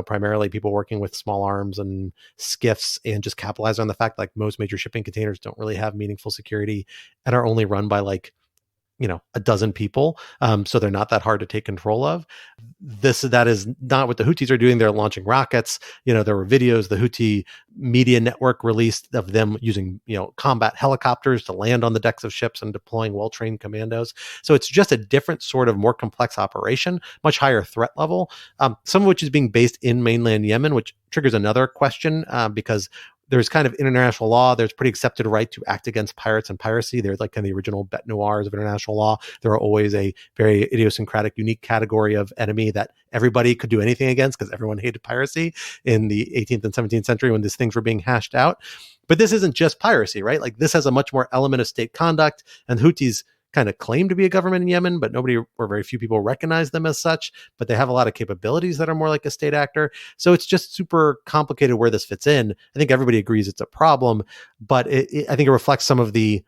Speaker 1: primarily people working with small arms and skiffs and just capitalize on the fact like most major shipping containers don't really have meaningful security and are only run by a dozen people. So they're not that hard to take control of. That is not what the Houthis are doing. They're launching rockets. There were videos the Houthi media network released of them using, combat helicopters to land on the decks of ships and deploying well-trained commandos. So it's just a different sort of more complex operation, much higher threat level, some of which is being based in mainland Yemen, which triggers another question because there's kind of international law. There's pretty accepted right to act against pirates and piracy. They're like kind of the original bête noirs of international law. There are always a very idiosyncratic, unique category of enemy that everybody could do anything against because everyone hated piracy in the 18th and 17th century when these things were being hashed out. But this isn't just piracy, right? Like this has a much more element of state conduct, and Houthis kind of claim to be a government in Yemen, but very few people recognize them as such, but they have a lot of capabilities that are more like a state actor. So it's just super complicated where this fits in. I think everybody agrees it's a problem, but I think it reflects some of the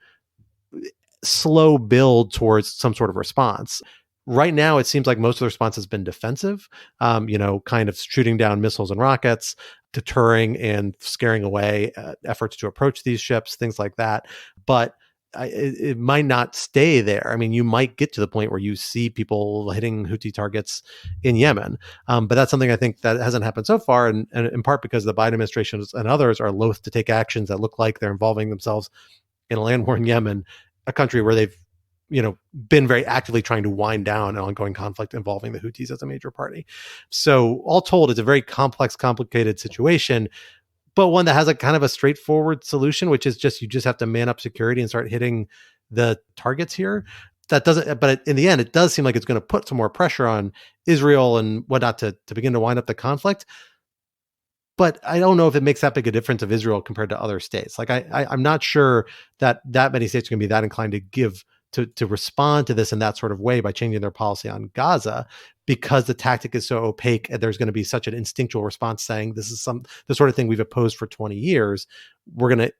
Speaker 1: slow build towards some sort of response. Right now, it seems like most of the response has been defensive, kind of shooting down missiles and rockets, deterring and scaring away efforts to approach these ships, things like that. But it might not stay there. I mean, you might get to the point where you see people hitting Houthi targets in Yemen. But that's something I think that hasn't happened so far, and in part because the Biden administration and others are loath to take actions that look like they're involving themselves in a land war in Yemen, a country where they've been very actively trying to wind down an ongoing conflict involving the Houthis as a major party. So all told, it's a very complex, complicated situation, but one that has a kind of a straightforward solution, which is you just have to man up security and start hitting the targets here. That doesn't, but in the end, it does seem like it's going to put some more pressure on Israel and whatnot to begin to wind up the conflict. But I don't know if it makes that big a difference of Israel compared to other states. Like I'm not sure that many states are going to be that inclined to give to respond to this in that sort of way by changing their policy on Gaza, because the tactic is so opaque and there's going to be such an instinctual response saying this is the sort of thing we've opposed for 20 years. We're going to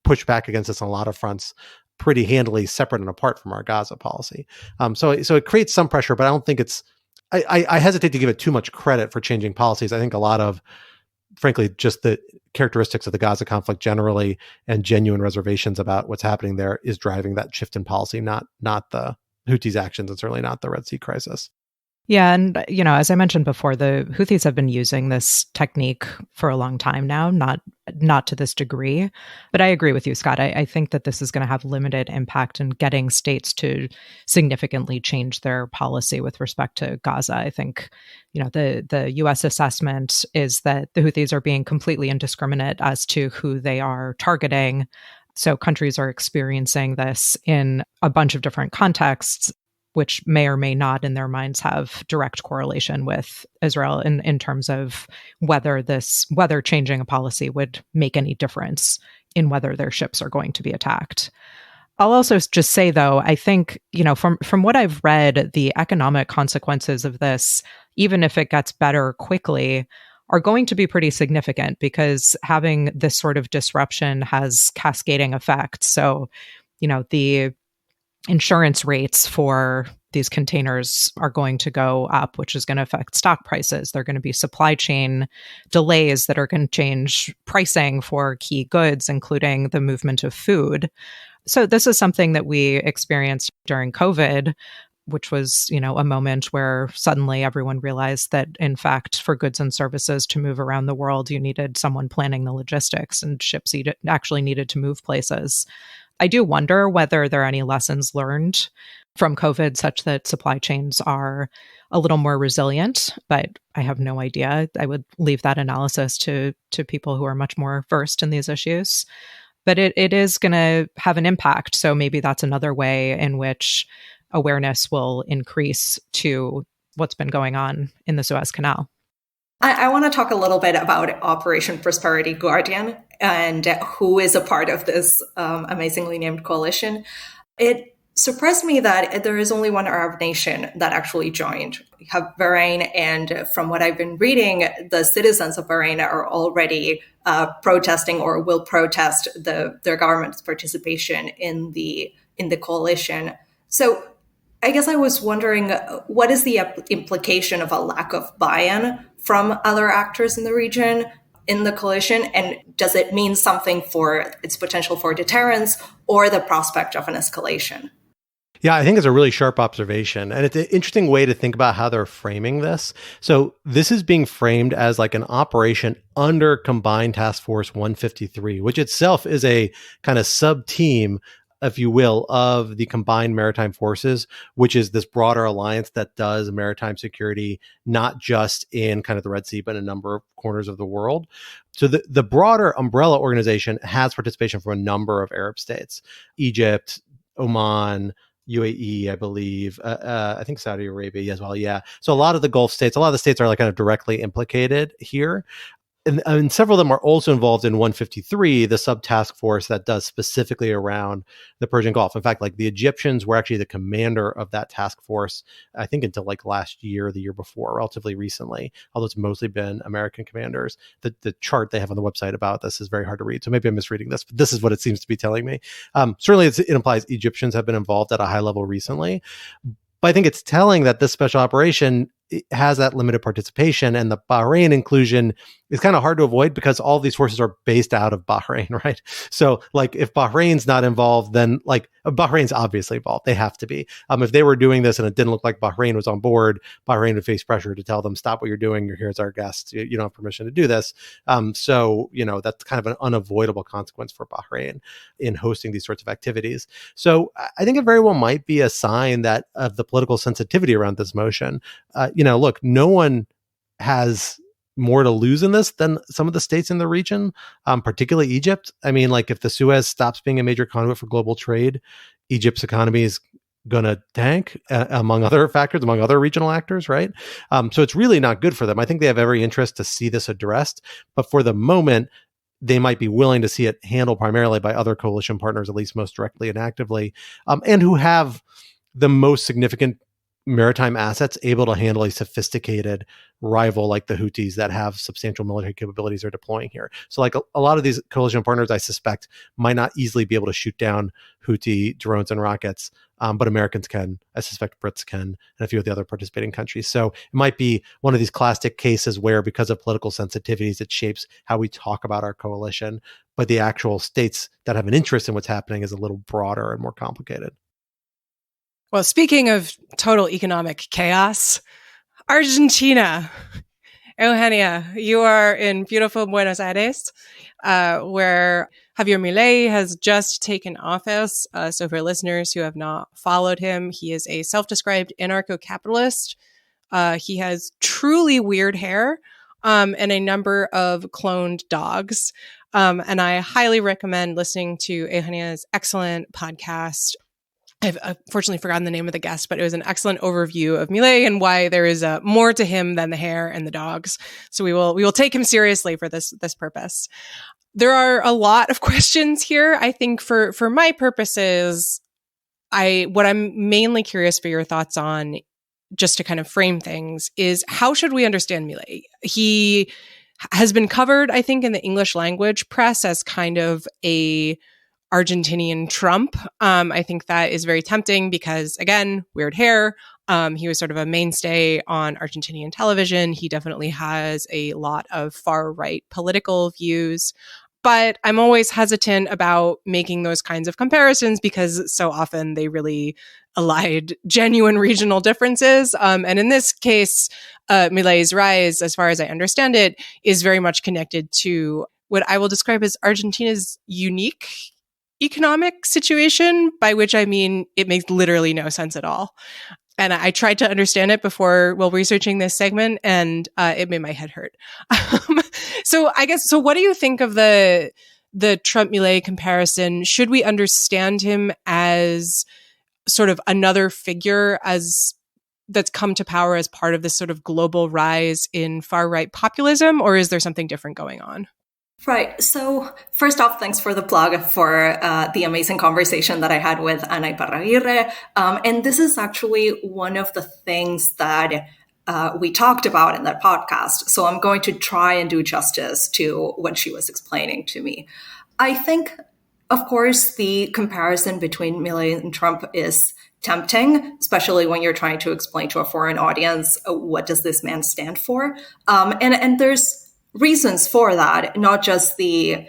Speaker 1: push back against this on a lot of fronts pretty handily, separate and apart from our Gaza policy. So it creates some pressure, but I don't think it's, I hesitate to give it too much credit for changing policies. I think a lot of, frankly, just the characteristics of the Gaza conflict generally and genuine reservations about what's happening there is driving that shift in policy, not the Houthis' actions, and certainly not the Red Sea crisis.
Speaker 4: Yeah. And, as I mentioned before, the Houthis have been using this technique for a long time now, not to this degree. But I agree with you, Scott. I think that this is going to have limited impact in getting states to significantly change their policy with respect to Gaza. I think, the U.S. assessment is that the Houthis are being completely indiscriminate as to who they are targeting. So countries are experiencing this in a bunch of different contexts, which may or may not in their minds have direct correlation with Israel in terms of whether changing a policy would make any difference in whether their ships are going to be attacked. I'll also just say, though, I think, from what I've read, the economic consequences of this, even if it gets better quickly, are going to be pretty significant, because having this sort of disruption has cascading effects. So, the insurance rates for these containers are going to go up, which is going to affect stock prices. There are going to be supply chain delays that are going to change pricing for key goods, including the movement of food. So this is something that we experienced during COVID, which was, a moment where suddenly everyone realized that, in fact, for goods and services to move around the world, you needed someone planning the logistics, and ships actually needed to move places. I do wonder whether there are any lessons learned from COVID such that supply chains are a little more resilient, but I have no idea. I would leave that analysis to people who are much more versed in these issues. But it is going to have an impact. So maybe that's another way in which awareness will increase to what's been going on in the Suez Canal.
Speaker 2: I want to talk a little bit about Operation Prosperity Guardian and who is a part of this amazingly named coalition. It surprised me that there is only one Arab nation that actually joined. We have Bahrain, and from what I've been reading, the citizens of Bahrain are already protesting or will protest their government's participation in the coalition. So I guess I was wondering, what is the implication of a lack of buy-in from other actors in the region, in the coalition? And does it mean something for its potential for deterrence or the prospect of an escalation?
Speaker 1: Yeah, I think it's a really sharp observation. And it's an interesting way to think about how they're framing this. So this is being framed as like an operation under Combined Task Force 153, which itself is a kind of sub-team, if you will, of the Combined Maritime Forces, which is this broader alliance that does maritime security, not just in kind of the Red Sea, but in a number of corners of the world. So the broader umbrella organization has participation from a number of Arab states: Egypt, Oman, UAE, I believe, I think Saudi Arabia as well. Yeah. So a lot of the Gulf states, a lot of the states are like kind of directly implicated here. And several of them are also involved in 153, the sub-task force that does specifically around the Persian Gulf. In fact, like the Egyptians were actually the commander of that task force, I think until like last year, the year before, relatively recently, although it's mostly been American commanders. The chart they have on the website about this is very hard to read. So maybe I'm misreading this, but this is what it seems to be telling me. Certainly it implies Egyptians have been involved at a high level recently. But I think it's telling that this special operation has that limited participation, and the Bahrain inclusion is kind of hard to avoid because all these forces are based out of Bahrain, right? So like if Bahrain's not involved, then like Bahrain's obviously involved. They have to be. If they were doing this and it didn't look like Bahrain was on board, Bahrain would face pressure to tell them, stop what you're doing. You're here as our guest. You don't have permission to do this. So, that's kind of an unavoidable consequence for Bahrain in hosting these sorts of activities. So I think it very well might be a sign that of the political sensitivity around this motion. Look, no one has more to lose in this than some of the states in the region, particularly Egypt. I mean, like if the Suez stops being a major conduit for global trade, Egypt's economy is going to tank, among other factors, among other regional actors, right? So it's really not good for them. I think they have every interest to see this addressed, but for the moment, they might be willing to see it handled primarily by other coalition partners, at least most directly and actively, and who have the most significant maritime assets able to handle a sophisticated rival like the Houthis that have substantial military capabilities are deploying here. So like a lot of these coalition partners, I suspect, might not easily be able to shoot down Houthi drones and rockets, but Americans can. I suspect Brits can, and a few of the other participating countries. So it might be one of these classic cases where, because of political sensitivities, it shapes how we talk about our coalition, but the actual states that have an interest in what's happening is a little broader and more complicated.
Speaker 3: Well, speaking of total economic chaos, Argentina. Eugenia, you are in beautiful Buenos Aires, where Javier Milei has just taken office. So for listeners who have not followed him, he is a self-described anarcho-capitalist. He has truly weird hair and a number of cloned dogs. And I highly recommend listening to Eugenia's excellent podcast. I've unfortunately forgotten the name of the guest, but it was an excellent overview of Milei and why there is more to him than the hair and the dogs. So we will take him seriously for this purpose. There are a lot of questions here. I think for my purposes, what I'm mainly curious for your thoughts on, just to kind of frame things, is how should we understand Milei? He has been covered, I think, in the English language press as kind of a Argentinian Trump. I think that is very tempting because, again, weird hair. He was sort of a mainstay on Argentinian television. He definitely has a lot of far-right political views. But I'm always hesitant about making those kinds of comparisons because so often they really elide genuine regional differences. And in this case, Milei's rise, as far as I understand it, is very much connected to what I will describe as Argentina's unique economic situation, by which I mean it makes literally no sense at all. And I tried to understand it while researching this segment, and it made my head hurt. So what do you think of the Trump-Milei comparison? Should we understand him as sort of another figure that's come to power as part of this sort of global rise in far-right populism, or is there something different going on?
Speaker 2: Right. So first off, thanks for the plug for the amazing conversation that I had with Ana Iparraguirre. And this is actually one of the things that we talked about in that podcast. So I'm going to try and do justice to what she was explaining to me. I think, of course, the comparison between Milei and Trump is tempting, especially when you're trying to explain to a foreign audience, what does this man stand for? And there's reasons for that, not just the,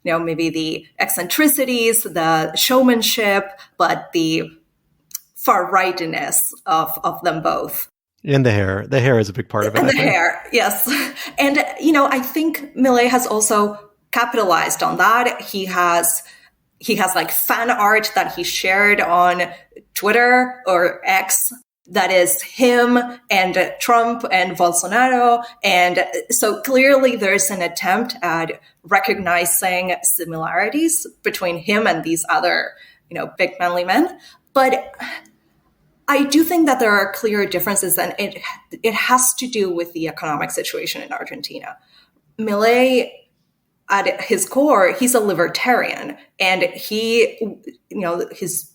Speaker 2: maybe the eccentricities, the showmanship, but the far rightiness of them both.
Speaker 1: And the hair. The hair is a big part of it.
Speaker 2: And the hair, yes. And, I think Milei has also capitalized on that. He has like fan art that he shared on Twitter or X that is him and Trump and Bolsonaro. And so clearly there's an attempt at recognizing similarities between him and these other, big manly men. But I do think that there are clear differences, and it has to do with the economic situation in Argentina. Milei, at his core, he's a libertarian, and his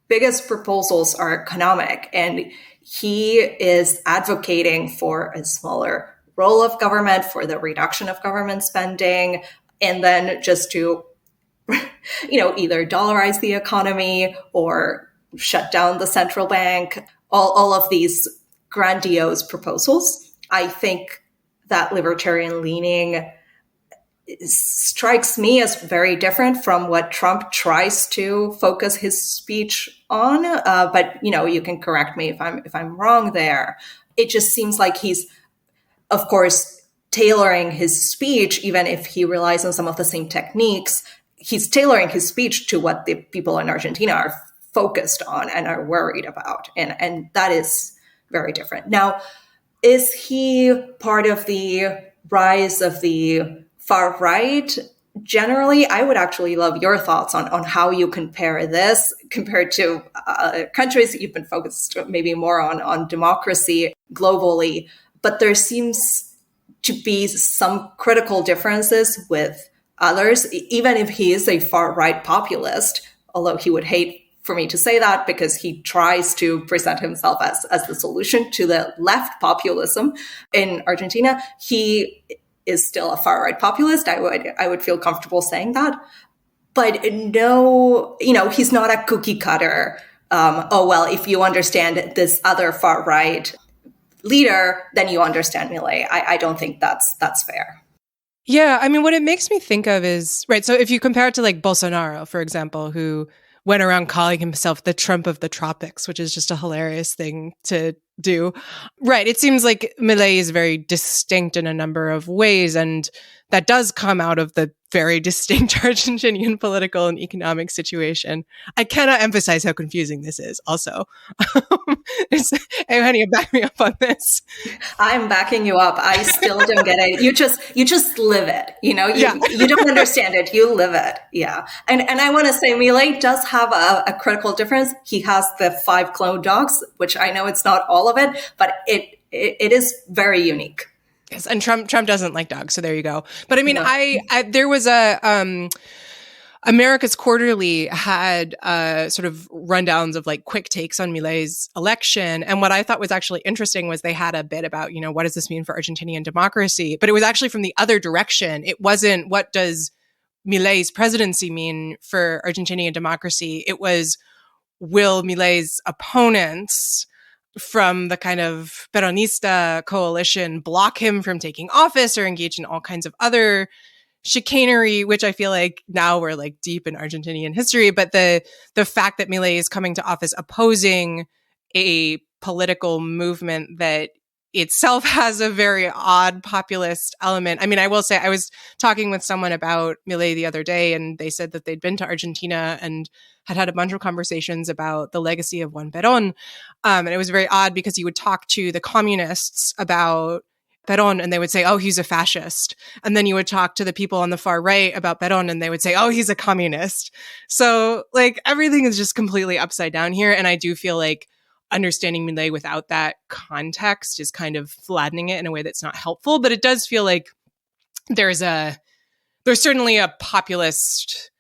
Speaker 2: biggest proposals are economic, and he is advocating for a smaller role of government, for the reduction of government spending, and then just to, either dollarize the economy or shut down the central bank, all of these grandiose proposals. I think that libertarian leaning strikes me as very different from what Trump tries to focus his speech on. But you can correct me if I'm wrong there. It just seems like he's, of course, tailoring his speech, even if he relies on some of the same techniques. He's tailoring his speech to what the people in Argentina are focused on and are worried about, and that is very different. Now, is he part of the rise of the far right? Generally, I would actually love your thoughts on how you compare this compared to countries that you've been focused maybe more on democracy globally. But there seems to be some critical differences with others, even if he is a far right populist, although he would hate for me to say that because he tries to present himself as the solution to the left populism in Argentina. He is still a far right populist. I would feel comfortable saying that. But no, he's not a cookie cutter. If you understand this other far right leader, then you understand Milei. I don't think that's fair.
Speaker 3: Yeah, I mean, what it makes me think of is, right, so if you compare it to like Bolsonaro, for example, who went around calling himself the Trump of the tropics, which is just a hilarious thing to do. Right. It seems like Milei is very distinct in a number of ways, and that does come out of the very distinct Argentinian political and economic situation. I cannot emphasize how confusing this is also. Eugenia, back me up on this.
Speaker 2: I'm backing you up. I still don't get it. You just live it. You don't understand it. You live it. Yeah. And I want to say Milei does have a critical difference. He has the 5 clone dogs, which I know it's not all of it, but it is very unique.
Speaker 3: Yes, and Trump doesn't like dogs, so there you go. But I mean,
Speaker 2: No.
Speaker 3: I there was a America's Quarterly had sort of rundowns of like quick takes on Milei's election, and what I thought was actually interesting was they had a bit about what does this mean for Argentinian democracy, but it was actually from the other direction. It wasn't what does Milei's presidency mean for Argentinian democracy. It was, will Milei's opponents from the kind of Peronista coalition block him from taking office or engage in all kinds of other chicanery, which I feel like now we're like deep in Argentinian history. But the fact that Milei is coming to office opposing a political movement that itself has a very odd populist element. I mean, I will say I was talking with someone about Milei the other day, and they said that they'd been to Argentina and had a bunch of conversations about the legacy of Juan Perón. And it was very odd because you would talk to the communists about Perón and they would say, oh, he's a fascist. And then you would talk to the people on the far right about Perón and they would say, oh, he's a communist. So like everything is just completely upside down here. And I do feel like understanding Milei without that context is kind of flattening it in a way that's not helpful. But it does feel like there's certainly a populist.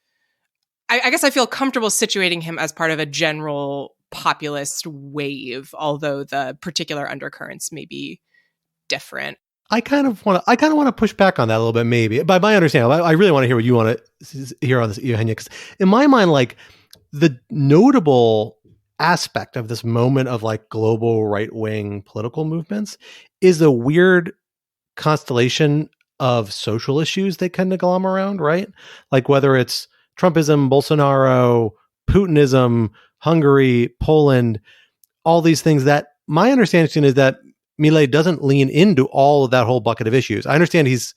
Speaker 3: I guess I feel comfortable situating him as part of a general populist wave, although the particular undercurrents may be different.
Speaker 1: I kind of want to push back on that a little bit, maybe. By my understanding, I really want to hear what you want to hear on this, Eugenia, because in my mind, like the notable aspect of this moment of like global right-wing political movements is a weird constellation of social issues they kind of glom around, right? Like whether it's Trumpism, Bolsonaro, Putinism, Hungary, Poland, all these things that my understanding is that Milei doesn't lean into all of that whole bucket of issues. I understand he's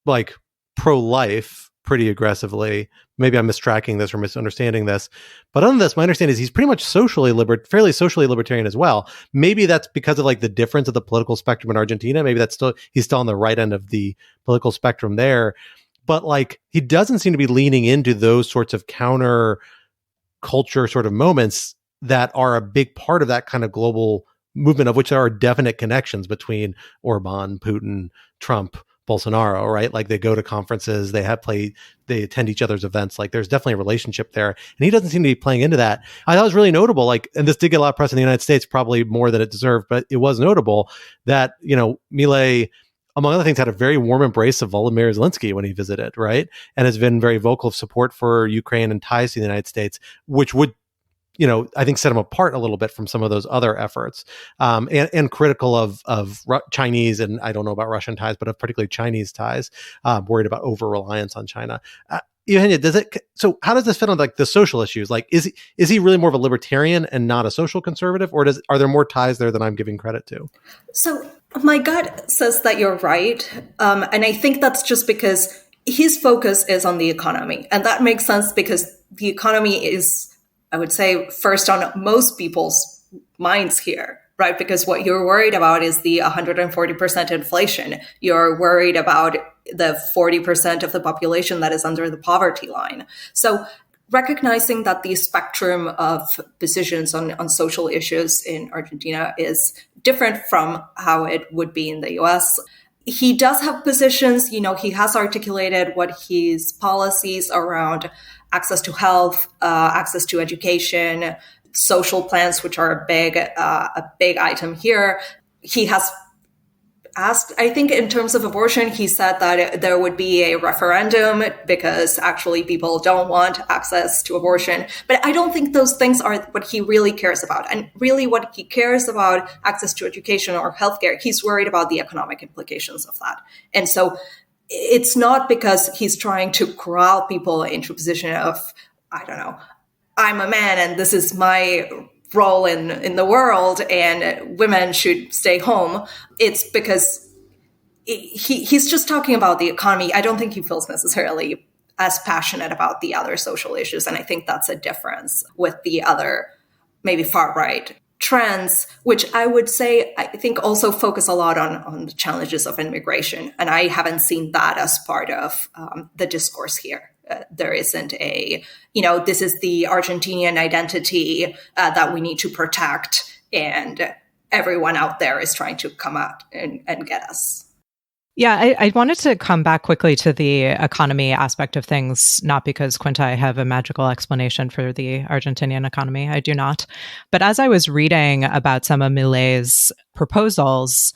Speaker 1: like pro-life pretty aggressively. Maybe I'm mistracking this or misunderstanding this. But other than this, my understanding is he's pretty much fairly socially libertarian as well. Maybe that's because of like the difference of the political spectrum in Argentina. Maybe he's still on the right end of the political spectrum there. But like he doesn't seem to be leaning into those sorts of counter culture sort of moments that are a big part of that kind of global movement, of which there are definite connections between Orban, Putin, Trump, Bolsonaro, right? Like they go to conferences, they attend each other's events. Like there's definitely a relationship there. And he doesn't seem to be playing into that. I thought it was really notable, like, and this did get a lot of press in the United States, probably more than it deserved, but it was notable that, Milei, among other things, had a very warm embrace of Volodymyr Zelensky when he visited, right? And has been very vocal of support for Ukraine and ties to the United States, which would I think set him apart a little bit from some of those other efforts, and critical of Chinese, and I don't know about Russian ties, but of particularly Chinese ties, worried about over-reliance on China. Eugenia, so how does this fit on like the social issues? Like, is he really more of a libertarian and not a social conservative, or are there more ties there than I'm giving credit to?
Speaker 2: So my gut says that you're right. And I think that's just because his focus is on the economy. And that makes sense because the economy is, I would say, first on most people's minds here, right? Because what you're worried about is the 140% inflation. You're worried about the 40% of the population that is under the poverty line. So recognizing that the spectrum of positions on social issues in Argentina is different from how it would be in the US. He does have positions, he has articulated what his policies around access to health, access to education, social plans, which are a big item here. He has asked, I think in terms of abortion, he said that there would be a referendum because actually people don't want access to abortion. But I don't think those things are what he really cares about. And really what he cares about, access to education or healthcare, he's worried about the economic implications of that. And so it's not because he's trying to corral people into a position of, I don't know, I'm a man and this is my role in the world and women should stay home. It's because he's just talking about the economy. I don't think he feels necessarily as passionate about the other social issues. And I think that's a difference with the other maybe far right trends, which I would say, I think also focus a lot on the challenges of immigration. And I haven't seen that as part of the discourse here. There isn't this is the Argentinian identity that we need to protect, and everyone out there is trying to come out and get us.
Speaker 4: Yeah, I wanted to come back quickly to the economy aspect of things, not because, Quinta, I have a magical explanation for the Argentinian economy. I do not. But as I was reading about some of Milei's proposals,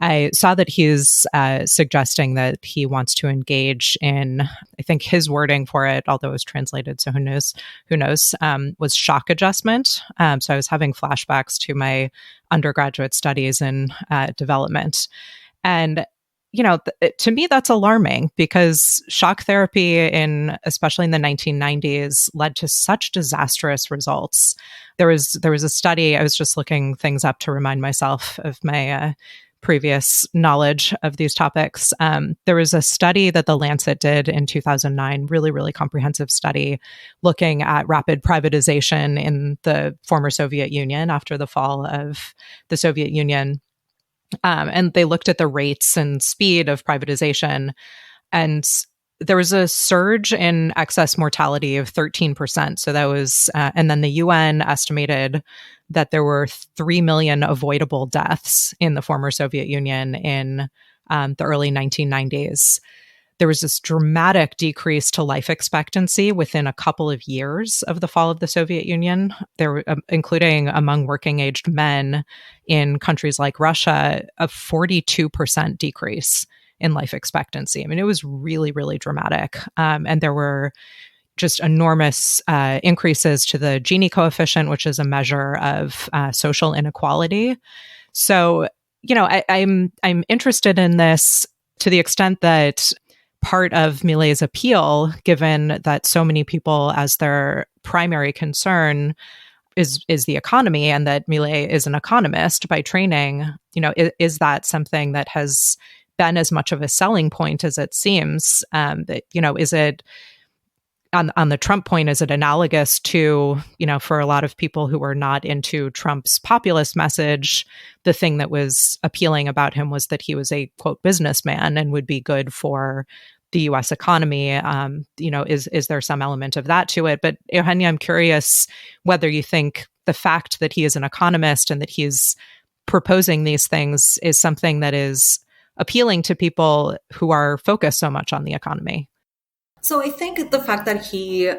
Speaker 4: I saw that he's suggesting that he wants to engage in, I think his wording for it, although it was translated, so who knows, was shock adjustment. So I was having flashbacks to my undergraduate studies in development. And to me, that's alarming because shock therapy especially in the 1990s led to such disastrous results. There was a study, I was just looking things up to remind myself of my previous knowledge of these topics. There was a study that the Lancet did in 2009, really, really comprehensive study looking at rapid privatization in the former Soviet Union after the fall of the Soviet Union. And they looked at the rates and speed of privatization. And there was a surge in excess mortality of 13%. So that was, and then the UN estimated that there were 3 million avoidable deaths in the former Soviet Union in the early 1990s. There was this dramatic decrease to life expectancy within a couple of years of the fall of the Soviet Union. There were, including among working-aged men in countries like Russia, a 42% decrease in life expectancy. I mean, it was really, really dramatic. And there were just enormous increases to the Gini coefficient, which is a measure of social inequality. So, I'm interested in this to the extent that part of Milei's appeal, given that so many people as their primary concern is the economy, and that Milei is an economist by training, is that something that has been as much of a selling point as it seems? Is it on the Trump point, is it analogous to, for a lot of people who were not into Trump's populist message, the thing that was appealing about him was that he was a, quote, businessman and would be good for the U.S. economy? Is there some element of that to it? But Eugenia, I'm curious whether you think the fact that he is an economist and that he's proposing these things is something that is appealing to people who are focused so much on the economy.
Speaker 2: So I think the fact that he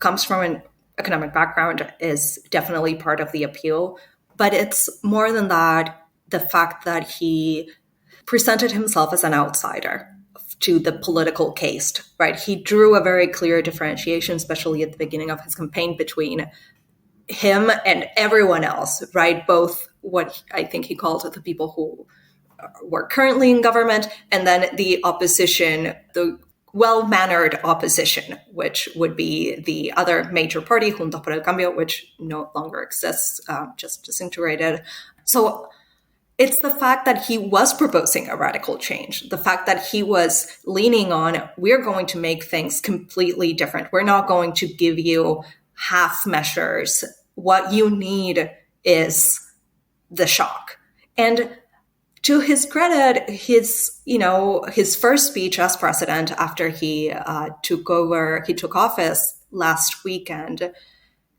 Speaker 2: comes from an economic background is definitely part of the appeal. But it's more than that, the fact that he presented himself as an outsider to the political case, right? He drew a very clear differentiation, especially at the beginning of his campaign, between him and everyone else, right? Both what I think he called the people who were currently in government, and then the opposition, the well-mannered opposition, which would be the other major party, Juntos por el Cambio, which no longer exists, just disintegrated. So it's the fact that he was proposing a radical change, the fact that he was leaning on, we're going to make things completely different. We're not going to give you half measures. What you need is the shock. And to his credit, his first speech as president after he took office last weekend,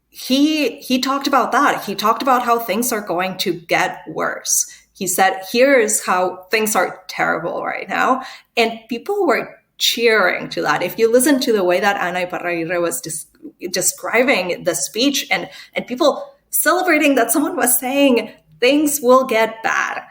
Speaker 2: he talked about that. He talked about how things are going to get worse. He said, here's how things are terrible right now. And people were cheering to that. If you listen to the way that Ana Iparraguirre was describing the speech and people celebrating that someone was saying things will get bad.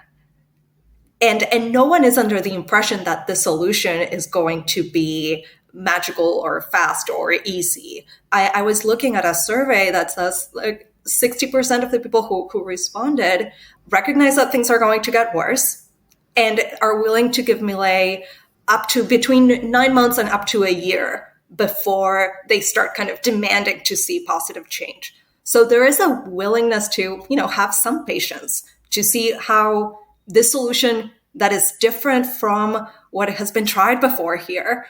Speaker 2: And no one is under the impression that the solution is going to be magical or fast or easy. I was looking at a survey that says like 60% of the people who responded recognize that things are going to get worse and are willing to give Milei up to between 9 months and up to a year before they start kind of demanding to see positive change. So there is a willingness to, have some patience to see how this solution that is different from what has been tried before here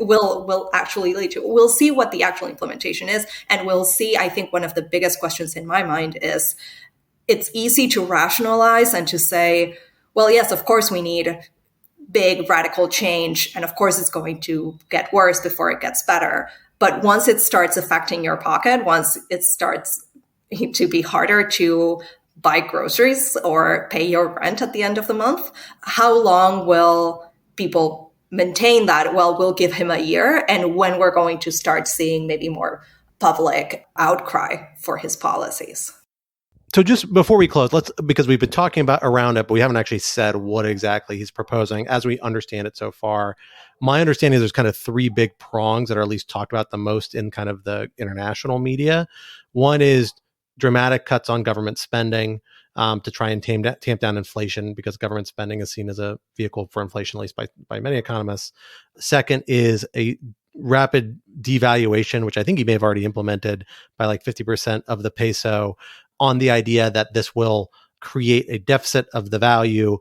Speaker 2: will actually lead to. We'll see what the actual implementation is. And we'll see, I think one of the biggest questions in my mind is, it's easy to rationalize and to say, well, yes, of course we need big radical change. And of course it's going to get worse before it gets better. But once it starts affecting your pocket, once it starts to be harder to buy groceries or pay your rent at the end of the month, how long will people maintain that? Well, we'll give him a year. And when we're going to start seeing maybe more public outcry for his policies.
Speaker 1: So just before we close, because we've been talking about around it, but we haven't actually said what exactly he's proposing as we understand it so far. My understanding is there's kind of three big prongs that are at least talked about the most in kind of the international media. One is dramatic cuts on government spending to try and tamp down inflation, because government spending is seen as a vehicle for inflation, at least by many economists. Second is a rapid devaluation, which I think he may have already implemented, by like 50% of the peso, on the idea that this will create a deficit of the value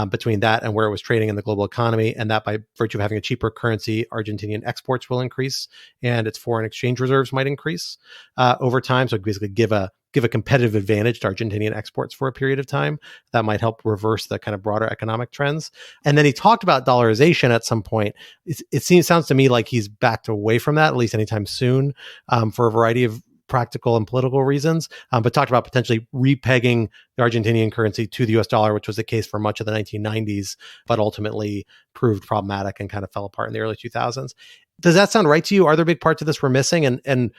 Speaker 1: between that and where it was trading in the global economy, and that by virtue of having a cheaper currency, Argentinian exports will increase and its foreign exchange reserves might increase over time. So basically give a competitive advantage to Argentinian exports for a period of time. That might help reverse the kind of broader economic trends. And then he talked about dollarization at some point. Sounds to me like he's backed away from that, at least anytime soon, for a variety of practical and political reasons, but talked about potentially repegging the Argentinian currency to the US dollar, which was the case for much of the 1990s, but ultimately proved problematic and kind of fell apart in the early 2000s. Does that sound right to you? Are there big parts of this we're missing? And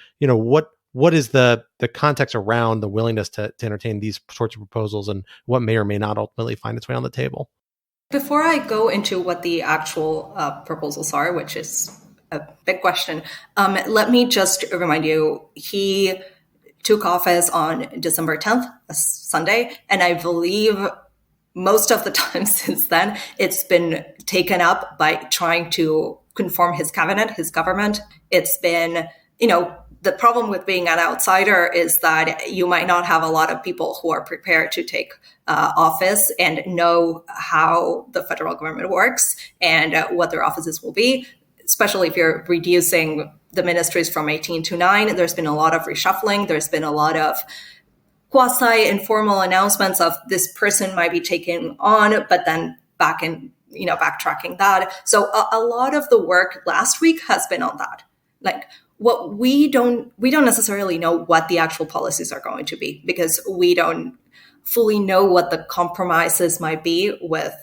Speaker 1: what is the context around the willingness to entertain these sorts of proposals, and what may or may not ultimately find its way on the table?
Speaker 2: Before I go into what the actual proposals are, which is a big question, let me just remind you, he took office on December 10th, a Sunday, and I believe most of the time since then, it's been taken up by trying to conform his cabinet, his government. It's been, the problem with being an outsider is that you might not have a lot of people who are prepared to take office and know how the federal government works and what their offices will be, especially if you're reducing the ministries from 18 to 9. There's been a lot of reshuffling. There's been a lot of quasi-informal announcements of this person might be taken on, but then backtracking that. So a lot of the work last week has been on that. Like, what we don't necessarily know what the actual policies are going to be, because we don't fully know what the compromises might be with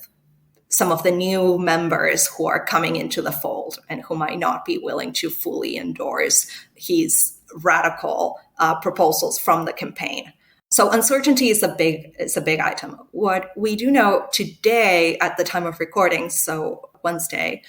Speaker 2: some of the new members who are coming into the fold and who might not be willing to fully endorse his radical proposals from the campaign. So uncertainty is a big item. What we do know today at the time of recording, so Wednesday,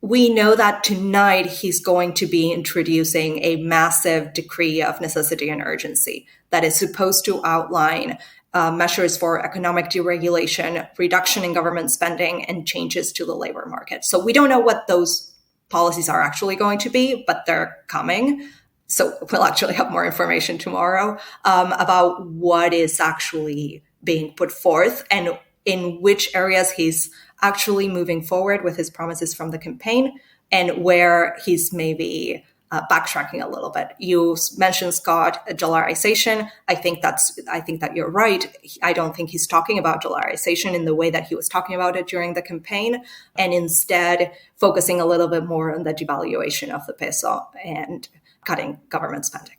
Speaker 2: we know that tonight he's going to be introducing a massive decree of necessity and urgency that is supposed to outline measures for economic deregulation, reduction in government spending, and changes to the labor market. So we don't know what those policies are actually going to be, but they're coming. So we'll actually have more information tomorrow about what is actually being put forth and in which areas he's actually moving forward with his promises from the campaign and where he's maybe backtracking a little bit. You mentioned, Scott, dollarization. I think that you're right. I don't think he's talking about dollarization in the way that he was talking about it during the campaign, and instead focusing a little bit more on the devaluation of the peso and cutting government spending.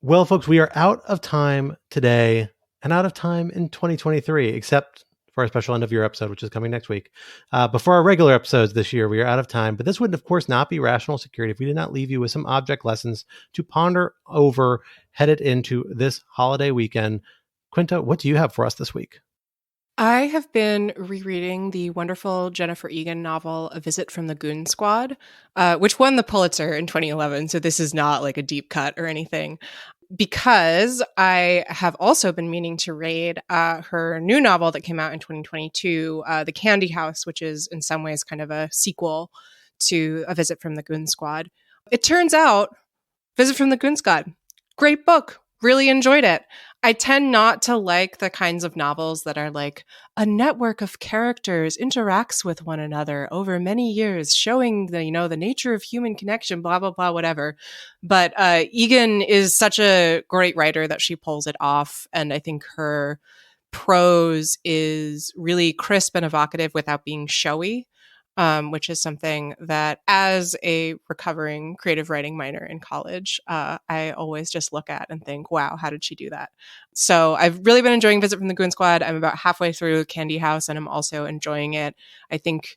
Speaker 1: Well, folks, we are out of time today and out of time in 2023, except for our special end of year episode, which is coming next week. But for our regular episodes this year, we are out of time. But this would, of course, not be Rational Security if we did not leave you with some object lessons to ponder over headed into this holiday weekend. Quinta, what do you have for us this week?
Speaker 3: I have been rereading the wonderful Jennifer Egan novel, A Visit from the Goon Squad, which won the Pulitzer in 2011. So this is not like a deep cut or anything. Because I have also been meaning to read her new novel that came out in 2022, The Candy House, which is in some ways kind of a sequel to A Visit from the Goon Squad. It turns out, Visit from the Goon Squad, great book. Really enjoyed it. I tend not to like the kinds of novels that are like a network of characters interacts with one another over many years, showing the nature of human connection, blah, blah, blah, whatever. But Egan is such a great writer that she pulls it off. And I think her prose is really crisp and evocative without being showy. Which is something that as a recovering creative writing minor in college, I always just look at and think, wow, how did she do that? So I've really been enjoying Visit from the Goon Squad. I'm about halfway through Candy House and I'm also enjoying it. I think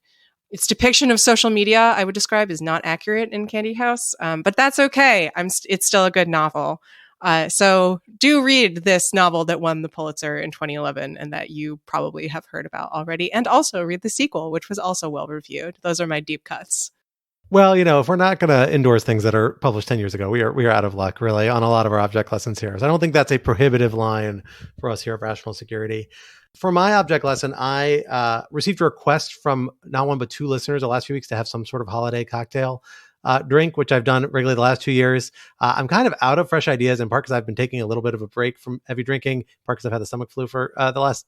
Speaker 3: its depiction of social media, I would describe, is not accurate in Candy House, but that's okay. It's still a good novel. So do read this novel that won the Pulitzer in 2011 and that you probably have heard about already. And also read the sequel, which was also well reviewed. Those are my deep cuts.
Speaker 1: Well, if we're not going to endorse things that are published 10 years ago, we are out of luck, really, on a lot of our object lessons here. So I don't think that's a prohibitive line for us here at Rational Security. For my object lesson, I received a request from not one but two listeners the last few weeks to have some sort of holiday cocktail drink, which I've done regularly the last 2 years. I'm kind of out of fresh ideas, in part because I've been taking a little bit of a break from heavy drinking, in part because I've had the stomach flu for the last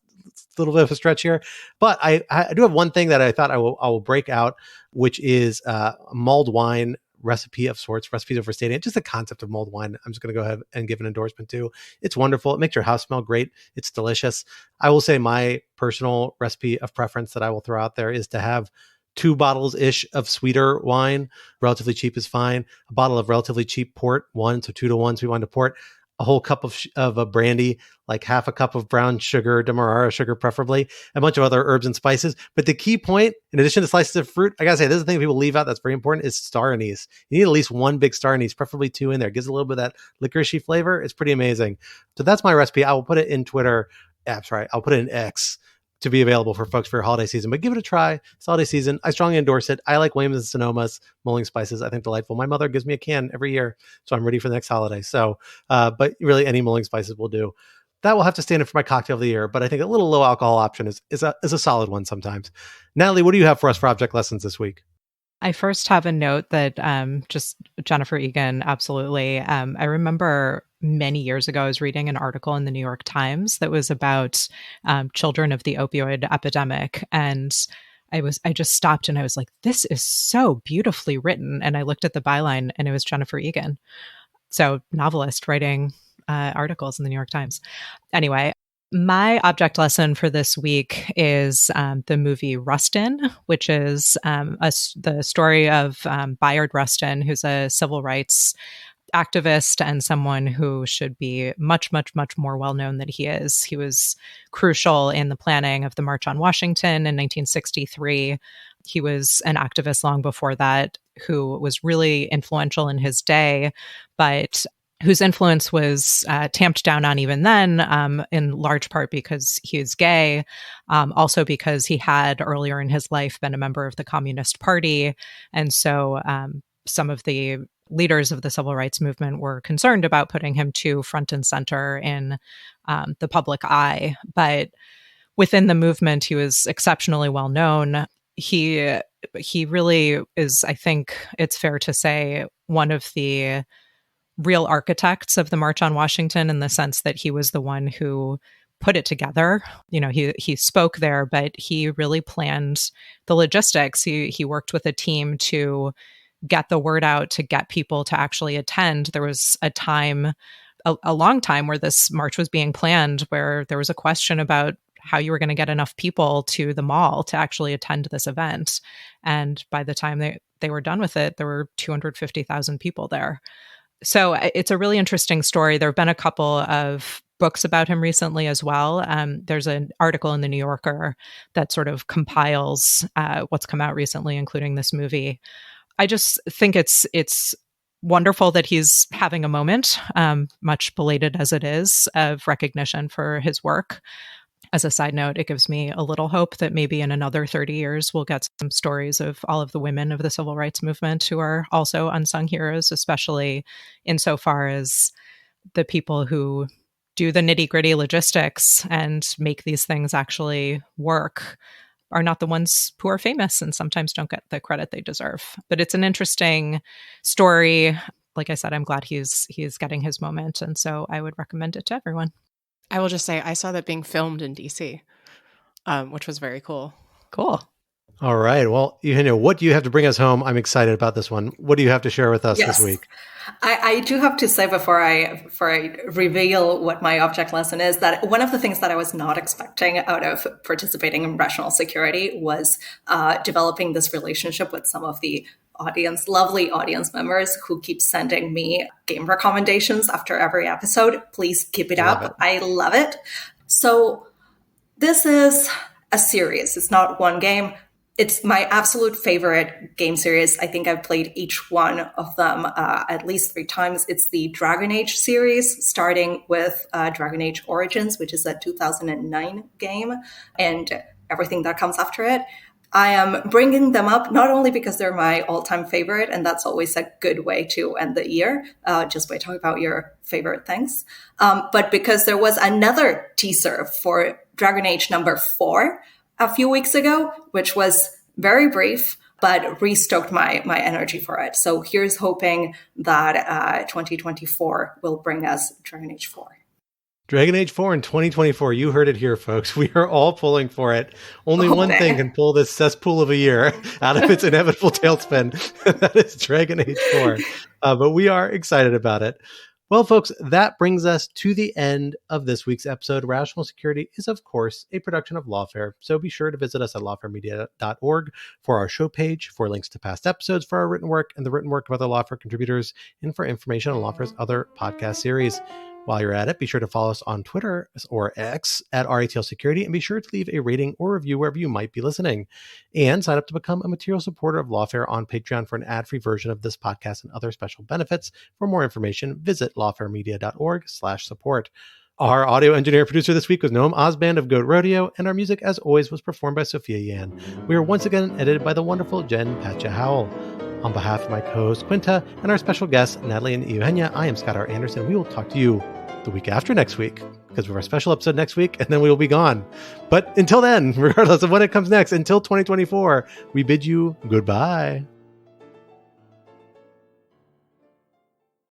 Speaker 1: little bit of a stretch here. But I do have one thing that I thought I will break out, which is a mulled wine recipe of sorts. Recipes overstating it. Just the concept of mulled wine, I'm just going to go ahead and give an endorsement to. It's wonderful. It makes your house smell great. It's delicious. I will say my personal recipe of preference that I will throw out there is to have 2 bottles-ish of sweeter wine. Relatively cheap is fine. A bottle of relatively cheap port, 1, so 2 to 1 sweet wine to port. A whole cup of a brandy, like half a cup of brown sugar, demerara sugar preferably, a bunch of other herbs and spices. But the key point, in addition to slices of fruit, I gotta say, this is the thing people leave out that's very important, is star anise. You need at least 1 big star anise, preferably 2 in there. It gives a little bit of that licoricey flavor. It's pretty amazing. So that's my recipe. I will put it in Twitter. Apps, right? I'll put it in X to be available for folks for your holiday season, but give it a try. It's holiday season. I strongly endorse it. I like Williams and Sonoma's mulling spices. I think delightful. My mother gives me a can every year, so I'm ready for the next holiday. So, but really any mulling spices will do. That will have to stand in for my cocktail of the year, but I think a little low alcohol option is a solid one sometimes. Natalie, what do you have for us for object lessons this week?
Speaker 4: I first have a note that just Jennifer Egan, absolutely. I remember many years ago, I was reading an article in the New York Times that was about children of the opioid epidemic. And I just stopped and I was like, this is so beautifully written. And I looked at the byline and it was Jennifer Egan. So novelist writing articles in the New York Times. Anyway, my object lesson for this week is the movie Rustin, which is the story of Bayard Rustin, who's a civil rights activist and someone who should be much, much, much more well-known than he is. He was crucial in the planning of the March on Washington in 1963. He was an activist long before that who was really influential in his day, but whose influence was tamped down on even then, in large part because he is gay, also because he had earlier in his life been a member of the Communist Party. And so some of the leaders of the civil rights movement were concerned about putting him too front and center in the public eye. But within the movement, he was exceptionally well known. He really is, I think it's fair to say, one of the real architects of the March on Washington, in the sense that he was the one who put it together. He spoke there, but he really planned the logistics. He worked with a team to get the word out, to get people to actually attend. There was a long time where this march was being planned, where there was a question about how you were going to get enough people to the mall to actually attend this event. And by the time they were done with it, there were 250,000 people there. So it's a really interesting story. There have been a couple of books about him recently as well. There's an article in the New Yorker that sort of compiles what's come out recently, including this movie. I just think it's wonderful that he's having a moment, much belated as it is, of recognition for his work. As a side note, it gives me a little hope that maybe in another 30 years, we'll get some stories of all of the women of the civil rights movement who are also unsung heroes, especially insofar as the people who do the nitty-gritty logistics and make these things actually work are not the ones who are famous and sometimes don't get the credit they deserve. But it's an interesting story. Like I said, I'm glad he's getting his moment. And so I would recommend it to everyone.
Speaker 3: I will just say I saw that being filmed in DC, which was very cool.
Speaker 4: Cool.
Speaker 1: All right. Well, Eugenia, what do you have to bring us home? I'm excited about this one. What do you have to share with us this week?
Speaker 2: I do have to say before I reveal what my object lesson is, that one of the things that I was not expecting out of participating in Rational Security was developing this relationship with some of the lovely audience members who keep sending me game recommendations after every episode. Please keep it up. I love it. So this is a series. It's not one game. It's my absolute favorite game series. I think I've played each one of them at least 3 times. It's the Dragon Age series, starting with Dragon Age Origins, which is a 2009 game, and everything that comes after it. I am bringing them up not only because they're my all-time favorite, and that's always a good way to end the year, just by talking about your favorite things, but because there was another teaser for Dragon Age number 4 a few weeks ago, which was very brief, but restoked my energy for it. So here's hoping that 2024 will bring us Dragon Age 4.
Speaker 1: Dragon Age 4 in 2024. You heard it here, folks. We are all pulling for it. Only one thing can pull this cesspool of a year out of its inevitable tailspin. That is Dragon Age 4. But we are excited about it. Well, folks, that brings us to the end of this week's episode. Rational Security is, of course, a production of Lawfare, so be sure to visit us at lawfaremedia.org for our show page, for links to past episodes, for our written work and the written work of other Lawfare contributors, and for information on Lawfare's other podcast series. While you're at it, be sure to follow us on Twitter or X at RATL Security, and be sure to leave a rating or review wherever you might be listening. And sign up to become a material supporter of Lawfare on Patreon for an ad-free version of this podcast and other special benefits. For more information, visit lawfaremedia.org/support. Our audio engineer and producer this week was Noam Osband of Goat Rodeo, and our music, as always, was performed by Sophia Yan. We are once again edited by the wonderful Jen Patja Howell. On behalf of my co-host Quinta and our special guests, Natalie and Eugenia, I am Scott R. Anderson. We will talk to you the week after next week, because we have our special episode next week, and then we will be gone. But until then, regardless of when it comes next, until 2024, we bid you goodbye.